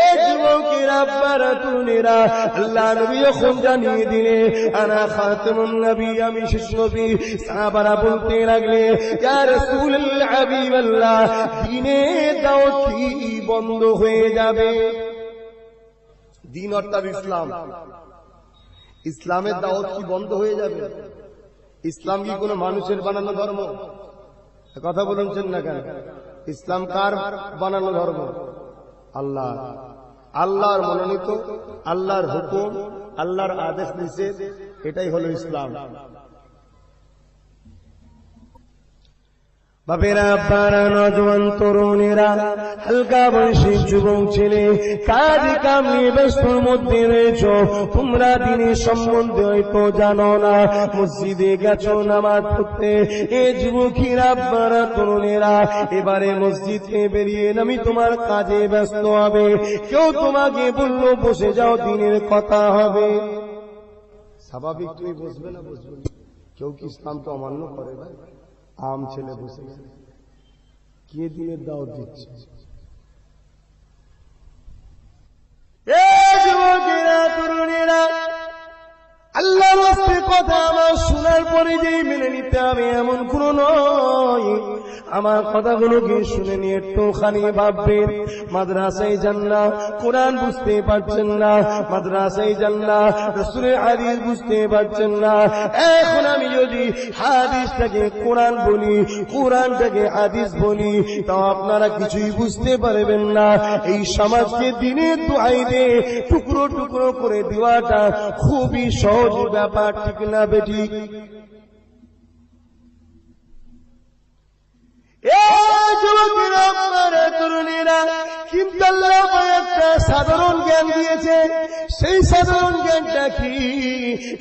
এই যুবকেরা, আব্বারা, তরুণেরা, আল্লাহ নবী যখন জানিয়ে দিলে আনা খাতামুন নবী, আমি শেষ নবী, সাহাবারা বলতে লাগলে, ইয়া রাসূলুল্লাহ, হাবিবাল্লাহ, দ্বীনের দাওয়াত কি বন্ধ হয়ে যাবে? দ্বীন অর্থাৎ ইসলাম, ইসলামের দাওয়াত কি বন্ধ হয়ে যাবে? ইসলাম কি কোনো মানুষের বানানো ধর্ম? কথা বলছেন না কেন? ইসলাম কার বানানো ধর্ম? আল্লাহ, আল্লাহর মনোনীত, আল্লাহর হুকুম, আল্লাহর আদেশ নিষেধ, এটাই হলো ইসলাম। বাপেরা, আব্বারা, নজওয়ান তরুণেরা, হালকা বয়সী যুবক ছেলে, কাজ কাম নিয়ে ব্যস্তর মধ্যে রয়েছ, তোমরা দিনের সম্বন্ধে হয়তো জানো না, মসজিদে গেছো নামাজ পড়তে। এ যুবকেরা, আব্বারা, তরুণেরা, এবারে মসজিদে বেরিয়ে আমি তোমার কাজে ব্যস্ত হবে। কেউ তোমাকে বললো বসে যাও, দিনের কথা হবে, স্বাভাবিক তুমি বসবে না? বসবে না। কেউ কি ইসলামকে অমান্য করে? ভাই, আম ছেলে বসে কে দিনের দাওয়াত দিচ্ছে? যুবকেরা, তরুণেরা, আল্লাহর রাস্তায় কথা আমার শোনার পরে যেই মেনে নিতে হবে এমন কোন নয়। আমার কথাগুলোকে শুনে নিয়ে একটুখানি ভাববেন। মাদ্রাসায় যান না, কোরআন বুঝতে পারছেন না, মাদ্রাসায় যান না, রাসূলের হাদিস বুঝতে পারছেন না। এখন আমি যদি হাদিসটাকে কোরআন বলি, কোরআনটাকে হাদিস বলি, তাও আপনারা কিছুই বুঝতে পারবেন না। এই সমাজকে দিনের দোহাই দিয়ে টুকরো টুকরো করে দেওয়াটা খুবই সহজ ব্যাপার, ঠিক না বেঠিক? যুবকেরা, আপনারা তরুণীরা, কিন্তু আল্লাহ একটা সাধারণ জ্ঞান দিয়েছে। সেই সাধারণ জ্ঞানটা কি?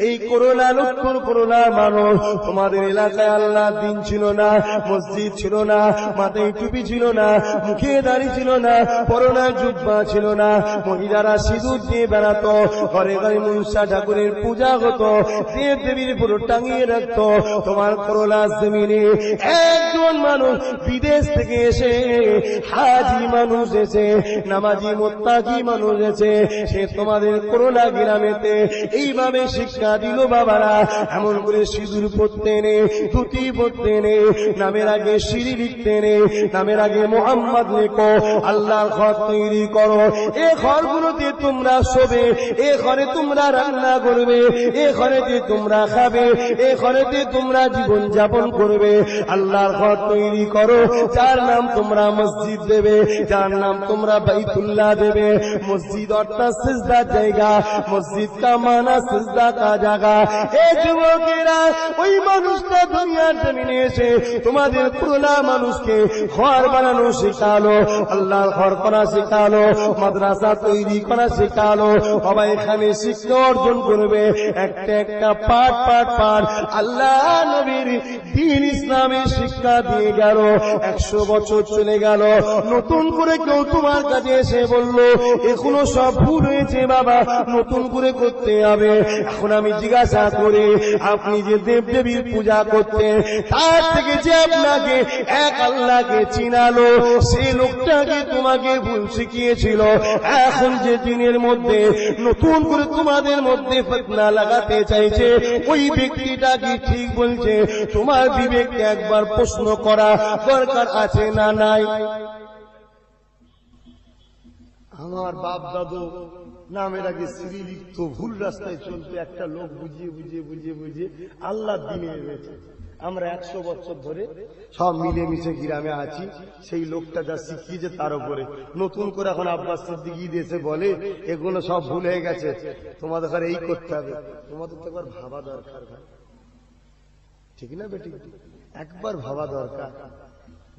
এই করোনা, লক্ষ্য করোনা মানুষ, তোমাদের এলাকায় আল্লাহ দিন ছিল না, মসজিদ ছিল না, মাথায় টুপি ছিল না, মুখে দাড়ি ছিল না, পরনায় জুব্বা ছিল না, মহিলারা সিঁদুর দিয়ে বেড়াতো, ঘরে ঘরে মনসা ঠাকুরের পূজা হতো, দেব দেবীর পুরো টাঙিয়ে রাখতো। তোমার করোনা জমিনে একজন মানুষ বিদেশ থেকে এসে, হাজি মানুষ এসে, নামাজি মোত্তাকি মানুষ এসে, সে তোমাদের করোনা গ্রামেতে এইভাবে শিক্ষা দিল। বাবারা, এমন করে সিঁদুর পড়তে নে, ধুতি পড়তে নে, নামের আগে সিঁড়ি লিখতে নে, নামের আগে মোহাম্মদ লেখো, আল্লাহর ঘর তৈরি করো, এ ঘরগুলোতে তোমরা শোবে, এ ঘরে তোমরা রান্না করবে, এ ঘরেতে তোমরা খাবে, এ ঘরেতে তোমরা জীবন যাপন করবে। আল্লাহর ঘর তৈরি করো, যার নাম তোমরা মসজিদ দেবে, যার নাম তোমরা বাইতুল্লাহ দেবে। মসজিদ অর্থাৎ সিজদার জায়গা, মসজিদ কা মানা সিজদা কা জায়গা। এই যুবকেরা, ওই মানুষটা দুনিয়ার জমিনে এসে তোমাদের পুরোনা মানুষকে ঘর বানানো শেখালো, আল্লাহর ঘর করা শেখালো, মাদ্রাসা তৈরি করা শেখালো। সবাই এখানে শিক্ষা অর্জন করবে, একটা একটা পাঠ পাঠ পাঠ আল্লাহ নবীর দ্বীন ইসলামের শিক্ষা দিয়ে গেল। 100 বছর চলে গেল, নতুন করে কেউ তোমার কাছে এসে বলল এখনো সব ভুল হয়েছে বাবা, নতুন করে করতে হবে। এখন আমি জিজ্ঞাসা করি, আপনি যে দেব দেবীর পূজা করতেন, তার থেকে যে আপনাকে এক আল্লাহকে চিনালো, সেই লোকটাকে তোমাকে ভুল শিখিয়েছিল, এখন যে দিনের মধ্যে নতুন করে তোমাদের মধ্যে ফিতনা লাগাতে চাইছে, ওই ব্যক্তিটা কি ঠিক বলছে? তোমার বিবেককে একবার প্রশ্ন করা দরকার আছে না নাই? আমার বাপ দাদু নামের আগে সিঁড়ি লিখতো, ভুল রাস্তায় চলতো, একটা লোক বুঝিয়ে বুঝিয়ে বুঝিয়ে বুঝিয়ে আল্লাহ দিনে এনেছে। আমরা 100 বছর ধরে সব মিলেমিশে গ্রামে আছি। সেই লোকটা যা শিখিয়েছে তার উপরে নতুন করে এখন আব্বাস সিদ্দিকী দেশে বলে এগুলো সব ভুল হয়ে গেছে, তোমাদের ঘরে এই করতে হবে। তোমাদের তো একবার ভাবা দরকার ভাই, ঠিক না বেটি? একবার ভাবা দরকার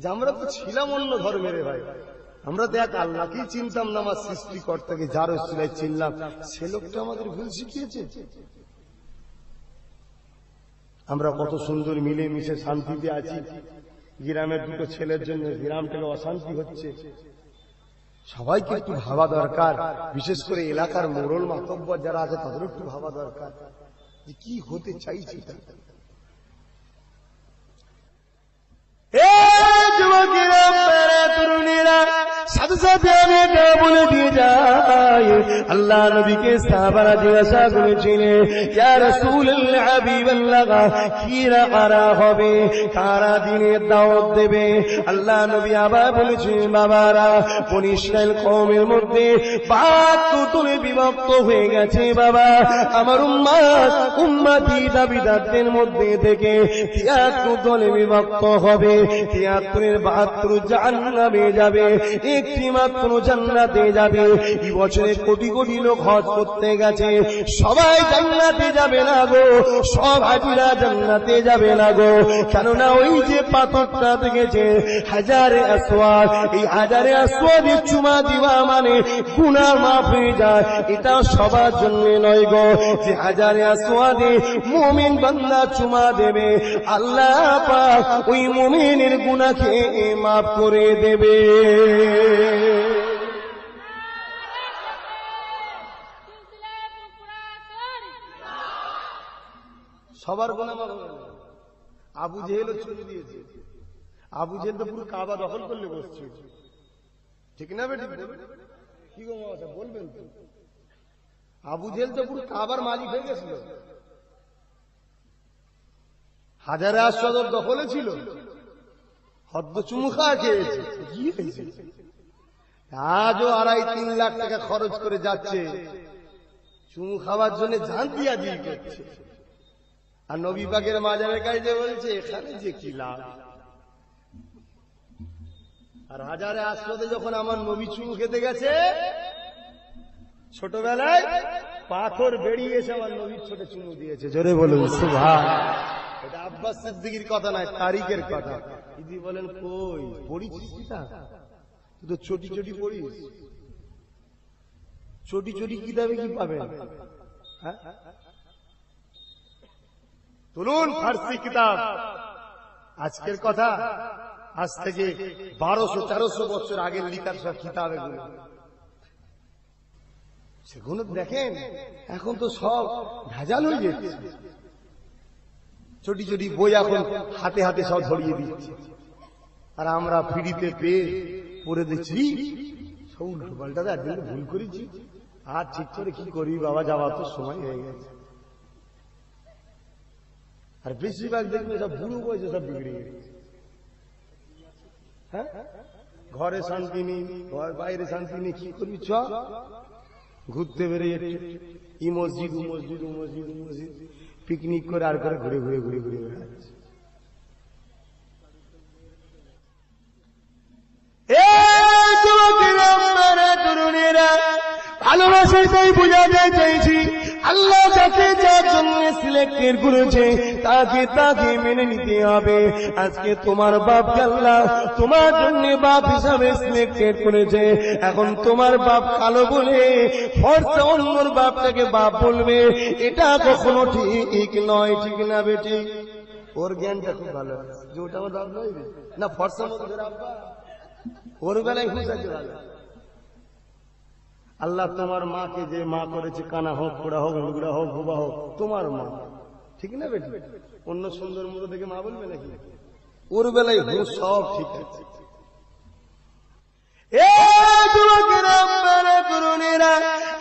যে আমরা তো ছিলাম অন্য ধর্মের ভাই, আমরা তো এক আল্লাহকেই চিনতাম না, আমার সৃষ্টিকর্তাকে যার ওসিলায় চিনলাম, সে লোকটা আমাদের ভুল শিখিয়েছে। আমরা কত সুন্দর মিলেমিশে শান্তিতে আছি, গ্রামের দুটো ছেলের জন্য গ্রামটাকে অশান্তি হচ্ছে। সবাইকে একটু ভাবা দরকার, বিশেষ করে এলাকার মোড়ল মাতব্বর যারা আছে তাদের একটু ভাবা দরকার যে কি হতে চাইছে। যুবকেরা, তরুণীরা, সাথে সাথে আমি এটা বলে দিয়ে যাই, আল্লাহ নবীকে সাহাবারা জিজ্ঞাসা করেছিলেন, ইয়া রাসূলুল্লাহ, হাবিবাল্লাহ, কিরা কারা হবে, কারা দিনের দাওয়াত দেবে? আল্লাহ নবী আবার বলেছেন, বাবারা, বনী ইসরাইল কওমের মধ্যে 72 দলে বিভক্ত হয়ে গেছে বাবা। আমার উম্মতি দাবিদারদের মধ্যে থেকে 73 দলে বিভক্ত হবে। 73-এর 72 জাহান্নামে যাবে, একটি মাত্র জান্নাতে যাবে। এই বছরে কোটি কোটি লোক হজ করতে গেছে, সবাই জান্নাতে যাবে না গো, সব হাজিরা জান্নাতে যাবে না গো। কেননা ওই যে পাথরটা দেখেছে হাজারে আসওয়াদ, এই হাজারে আসওয়াদে চুমা দিবা মানে গুনাহ মাফ হয়ে যায়, এটা সবার জন্য নয় গো। যে হাজারে আসওয়াদে মুমিন বান্দা চুমা দেবে, আল্লাহ পাক ওই মুমিনের গুনাহকে মাফ করে দেবে। সবার গুনাহ মাফ হবে। আবু জেহেল চলে দিয়েছে, আবু জেহেল তো পুরো কাবা দখল করলে বসছে, ঠিক না বেটি? কি গো মামা বলবেন তো? আবু জেহেল তো পুরো কাবার মালিক হয়ে গেছিল, হাজারে আসওয়াদ দখলে ছিল। হদ্দ চুমু খাওয়া খেয়েছে, কি হয়েছে? আজও 2.5-3 লাখ টাকা খরচ করে যাচ্ছে চুমু খাওয়ার জন্য, জান দিয়া দিয়ে করছে। আর নবী পাকের মাজারের কাছে বলছে এখানে যে কি লাভ। আর হাজারে আসতে যখন আমার নবী চুমু খেতে গেছে, ছোটবেলায় পাথর বেরিয়ে এসে আমার নবীর ছোট চুমু দিয়েছে। জোরে বলুন সুবহান। এটা আব্বাস সিদ্দিকীর কথা নয়, তারিখের কথা। দিদি বলেন কই পড়িছিস না? তুই তো চটি চটি পড়িস, চটি চটি কিতাবে কি পাবেন? তুলুন ফার্সি কিতাব। আজকের কথা, আজ থেকে 1200-1300 বছর আগের লিখার সব কিতাব এগুলো, সেগুলো দেখেন। এখন তো সব ভেজাল হয়ে যাচ্ছে। ছোটি ছোটি বই এখন হাতে হাতে সব ধরিয়ে দিচ্ছে, আর আমরা ফ্রিতে পেয়ে পড়ে দিচ্ছি। সব উল্টো পাল্টা, একদিন ভুল করেছি, আর ঠিক করে কি করি বাবা, যাওয়ার তো সময় হয়ে গেছে। আর বেশিরভাগ দেখবে সব বুড়ো বয়সে সব বিগড়ে গেছে। হ্যাঁ, ঘরে শান্তি নেই, ঘর বাইরে শান্তি নেই, কি করবি? চ ঘুরতে বেরিয়ে ই মসজিদ ও মসজিদ ও মসজিদ ও মসজিদ পিকনিক করে আর করে ঘুরে ঘুরে ঘুরে ঘুরে বেড়াচ্ছে। ভালোবাসাটাই বোঝাতে চাইছি, আল্লাহ যাকে যার জন্য সিলেক্টেড করেছে তাকে তাকে মেনে নিতে হবে। আজকে তোমার বাপকে আল্লাহ তোমার জন্য বাপ হিসাবে সিলেক্টেড করেছে। এখন তোমার বাপ কালো বলে ফর্সা অন্যর বাপটাকে বাপ বলবে, এটা কখনো ঠিক নয়। ঠিক না বেটি? ওর জ্ঞানটা খুব ভালো যে ওটা আমার বাপ নয় না, ফর্সা মধ্যে আব্বা, ওর বেলায় হুঁশ আছে ভালো। আল্লাহ তোমার মাকে যে মা করেছে, কানা হোক, খোড়া হোক, হুগড়া হোক, ভুবা হোক, তোমার মা, ঠিক না বেটি? অন্য সুন্দর মুখ দেখে মা বলবে নাকি? ওর বেলায় হুঁশ সব ঠিক আছে।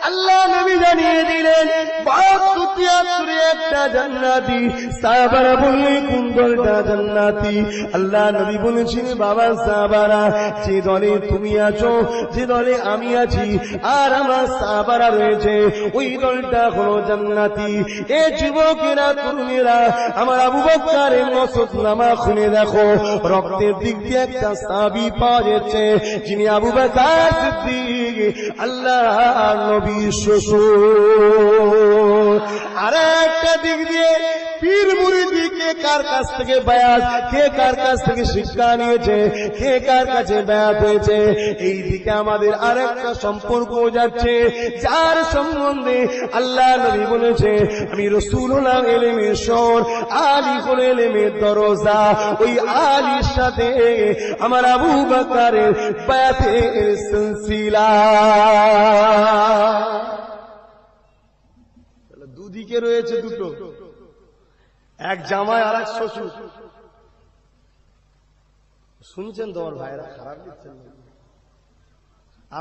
আল্লাহ নবী জানিয়ে দিলেন 72 একটা জান্নাতি। সাহাবারা বললেন কোন দলটা জান্নাতি? আল্লাহ নবী বলেছেন বাবা সাহাবারা, যে দলে তুমি আছো, যে দলে আমি আছি, আর আমার সাহাবারা রয়েছে, ওই দলটা হলো জান্নাতি। এ যুবকেরা, তরুণেরা, আমার আবু বকরের নসবনামা খুলে দেখো, রক্তের দিক দিয়ে একটা সাহাবী পাওয়া যাচ্ছে, যিনি আবু বকর সিদ্দিক, আল্লাহ নবীর শ্বশুর। আর একটা দিক দিয়ে পীর মুরিদি, কে কার কাছ থেকে বায়াত, কে কার কাছ থেকে শিক্ষা নিয়েছে, কে কার কাছে বায়াত হয়েছে। এই দিকে আমাদের আরেকটা সম্পর্ক যাচ্ছে, যার সম্বন্ধে আল্লাহ নবী বলেছে আমি রাসূল হলাম ইলমের শহর, আলী হল ইলমের দরজা। ওই আলীর সাথে আমার আবু বকরের বায়াতের সিলসিলা। দুদিকে রয়েছে দুটো, এক জামাই আর এক শ্বশুর। শুনছেন তোমার ভাইরা? খারাপ দিচ্ছেন না,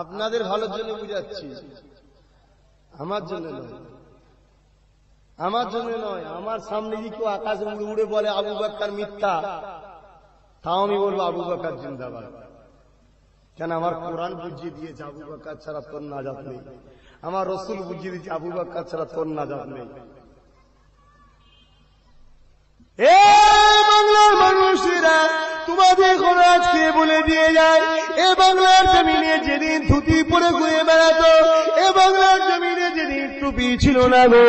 আপনাদের ভালোর জন্য বুঝাচ্ছি, আমার জন্য নয়, আমার জন্য নয়। আমার সামনে যদি কেউ আকাশে উড়ে উড়ে বলে আবু বকর মিথ্যা, তাও আমি বলবো আবু বকর জিন্দাবাদ। কেন? আমার কোরআন বুঝিয়ে দিয়েছে আবু বকর ছাড়া তোর নাজাত নেই, আমার রাসূল বুঝিয়ে দিয়েছে আবু বকর ছাড়া তোর নাজাত নেই। এ বাংলার মানুষেরা, তোমাদের কোন আজকে বলে দিয়ে যায়, এ বাংলার জমিনে যেদিন ধুতি পরে ঘুরে বেড়াতো, এ বাংলার জমিনে যেদিন টুপি ছিল না গো,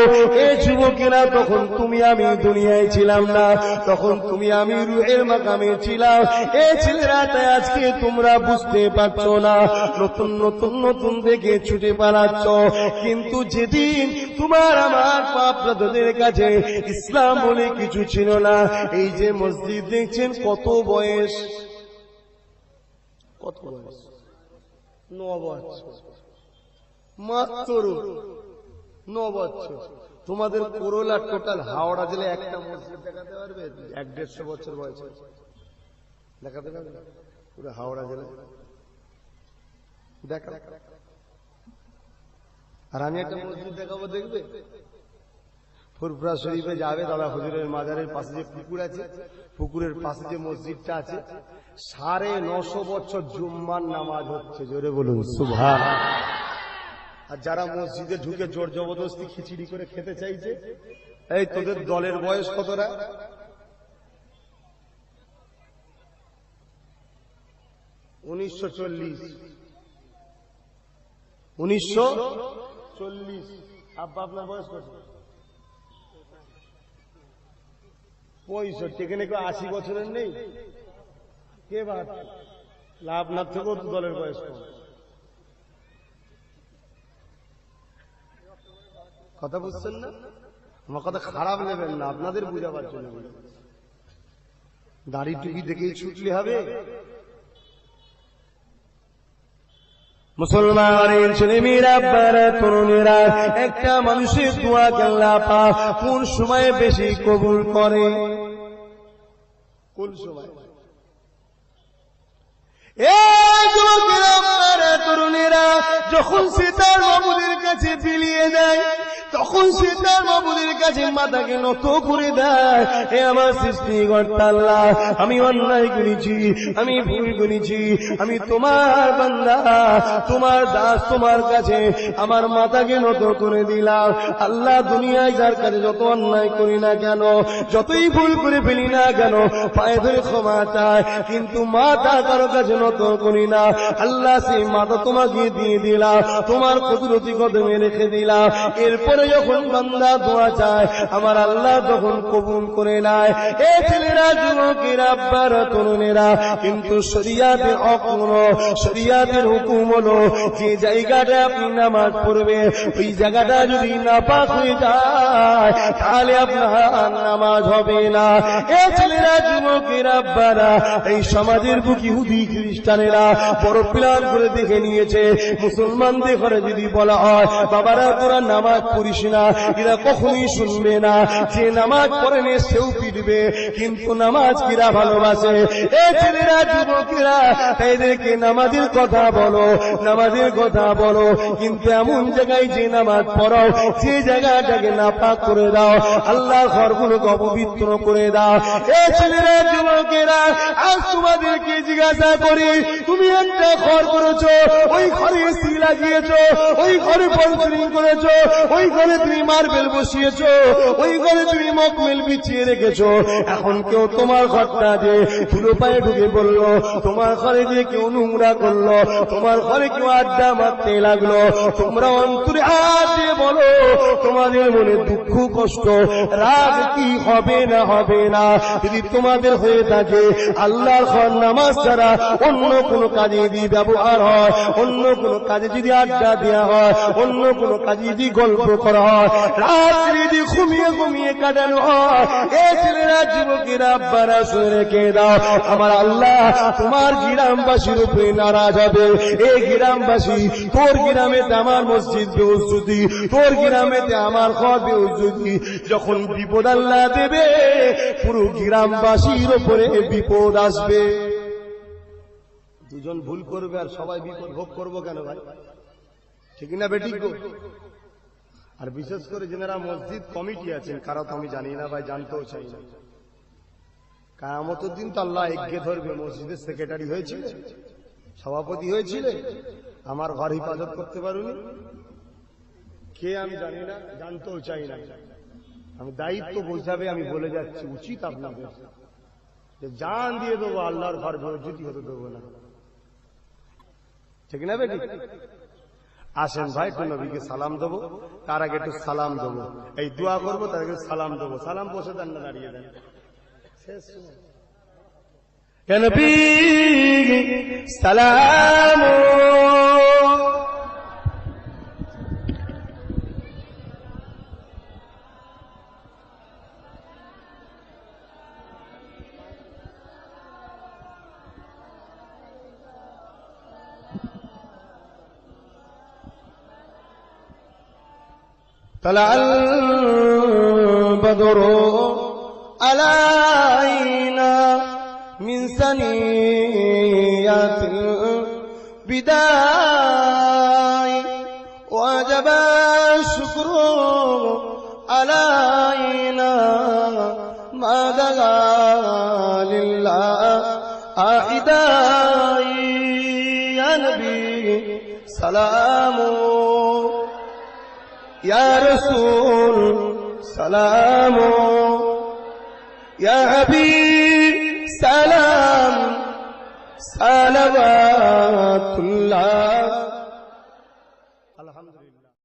এ যুবকেরা, তখন তুমি আমি দুনিয়ায় ছিলাম না, তখন তুমি আমি রুহের মাকামে ছিলাম। এ ছেলেরা, তাই আজকে তোমরা বুঝতে পারছো না, নতুন নতুন নতুন দেখে ছুটে পালাচ্ছ। কিন্তু যেদিন তোমার আমার বাপ-দাদাদের কাছে ইসলাম বলে কিছু ছিল না, এই যে মসজিদ দেখছেন, কত বয়স, কত বয়স? 9 বছর মাত্র, 9 বছর। তোমাদের করোলা টোটাল হাওড়া জেলায় একটা মসজিদ দেখাতে পারবে? 1-150 বছর বয়স দেখাতে পারবে? পুরো হাওড়া জেলায় দেখা। আর আমি একটা মসজিদ দেখাবো, দেখবে? ফুরফুরা শরীফে যাবে, দাদা হুজুরের মাজারের পাশে যে পুকুর আছে, পুকুরের পাশে যে মসজিদটা আছে, 950 বছর জুম্মার নামাজ হচ্ছে। জোরে বলুন সুবহানাল্লাহ। আর যারা মসজিদে ঢুকে জোর জবরদস্তি খিচুড়ি করে খেতে চাইছে, এই তোদের দলের বয়স কতটা? 1940। 1940। আব্বা আপনার বয়স কত? 65। এখানে কেউ 80 বছরের নেই? কে বাদ? আপনার থেকেও তো দলের বয়স কম। কথা বুঝছেন না? আমার কথা খারাপ নেবেন না, আপনাদের বুঝাবার জন্য। দাড়ি টুপি দেখেই ছুটলে হবে? মুসলমানের ছেলেমেয়েরা, আব্বারা, তরুণেরা, একটা মানুষের দোয়াকে আল্লাহ পাক কোন সময়ে বেশি কবুল করে? কোন সময়? এই যুবকেরা, আব্বারা, তরুণেরা, যখন সে তার মাবুদের কাছে বিলিয়ে দেয়, তখন সে তার মাবুদের কাছে মাথাকে নত করে দেয়। হে আমার সৃষ্টিকর্তা আল্লাহ, আমি অন্যায় করেছি, আমি ভুল করেছি, আমি তোমার বান্দা, তোমার দাস, তোমার কাছে আমার মাথাকে নত করে দিলাম। আল্লাহ, দুনিয়ায় যার কাছে যত অন্যায় করি না কেন, যতই ভুল করে ফেলি না কেন, পায়ে ধরে ক্ষমা চায়, কিন্তু মাথা কারো কাছে নত করি না। আল্লাহ, সেই মাথা তোমাকে দিয়ে দিলাম, তোমার কুদরতি কদমে রেখে দিলাম। এরপরে যখন বান্দা দোয়া চায়, আমার আল্লাহ তখন কবুল করে নেয়। এ ছেলেরা, যুবকেরা, আব্বারা, তরুণেরা, কিন্তু শরিয়াতের হুকুম, শরিয়াতের হুকুম হলো যে জায়গাটা আপনি নামাজ পড়বে, ওই জায়গাটা যদি নাপাক হয়ে যায়, তাহলে আপনার নামাজ হবে না। এ ছেলেরা, যুবকেরা, আব্বারা, এই সমাজের বুক ইহুদি খ্রিস্টানেরা বড় প্ল্যান করে দেখে নিয়েছে, মুসলমানদের ঘরে যদি বলা হয়, বাবারা তোরা নামাজ পড়িস না, এরা কখনোই শুনবে না। যে নামাজ পড়ে নে সেও পিটবে, কিন্তু নামাজ কিরা ভালোবাসে। এ ছেলেরা, যুবকেরা, এদেরকে নামাজের কথা বলো, নামাজের কথা বলো, কিন্তু এমন জায়গায় যে নামাজ পড়াও, যে জায়গাটাকে নাপাক করে দাও, আল্লাহর ঘরগুলোকে অপবিত্র করে দাও। এ ছেলেরা, যুবকেরা, আজ তোমাদেরকে জিজ্ঞাসা করি, তুমি একটা ঘর করেছো, ওই ঘরে এসি লাগিয়েছো, ওই ঘরে পলস্ট্রিং করেছো, ওই ঘরে তুমি মার্বেল বসিয়েছো, ওই ঘরে তুমি মকমেল বিছিয়ে রেখেছো। এখন কেউ তোমার ঘরটা যে ধুলো পায়ে ঢুকে বললো, তোমার ঘরে যে কেউ নোংরা করলো, তোমার ঘরে কেউ আড্ডা মারতে লাগলো, তোমরা অন্তরে হাত দিয়ে বলো, তোমাদের মনে দুঃখ, কষ্ট, রাগ কি হবে না হবে না? যদি তোমাদের হয়ে থাকে, আল্লাহর ঘর নামাজ ছাড়া অন্য কোনো কাজে যদি ব্যবহার হয়, অন্য কোনো কাজে যদি আড্ডা দেওয়া হয়, অন্য কোনো কাজে যদি গল্প করা হয়, রাত্রি যদি ঘুমিয়ে ঘুমিয়ে কাটানো হয়, এ ছেলেরা, যুবকেরা, আব্বারা, শুনে রেখে দাও, আমার আল্লাহ তোমার গ্রামবাসীর উপরে নারাজ হবে। এই গ্রামবাসী, তোর গ্রামেতে আমার মসজিদ বেউজ্জতি, তোর গ্রামেতে আমার ঘর বেউজ্জতি, যখন বিপদ আল্লাহ দেবে, পুরো গ্রামবাসীর উপরে বিপদ আসবে। দুজন ভুল করবে আর সবাই বিপদ ভোগ করবো কেন ভাই? ঠিক না বেঠিক? আর বিশেষ করে যারা মসজিদ কমিটি আছেন, কারা তো আমি জানি না ভাই, জানতেও চাই না। কিয়ামতের দিন তো আল্লাহ এগিয়ে ধরবে। মসজিদের সেক্রেটারি হয়েছিল, সভাপতি হয়েছিল, আমার ঘর হিফাজত করতে পারুনি, কে আমি জানি না, জানতেও চাই না। আমি দায়িত্ব বোঝাবে, আমি বলে যাচ্ছি, উচিত আপনাদের যে জান দিয়ে দেবো, আল্লাহর ঘর বেউজ্জতি হতে দেবো না। ঠিক না বেটি? আসেন ভাই, একটু নবীকে সালাম দেবো, তার আগে একটু সালাম দেবো, এই দোয়া করবো, তার আগে সালাম দেবো। সালাম বসে দেন না, দাঁড়িয়ে দেন। নবী সালাম طلع البدر علينا من ثنيات البداء وجب الشكر علينا ما دعا لله أعدائي يا نبي سلام يا رسول سلام يا حبيب سلام صلوات الله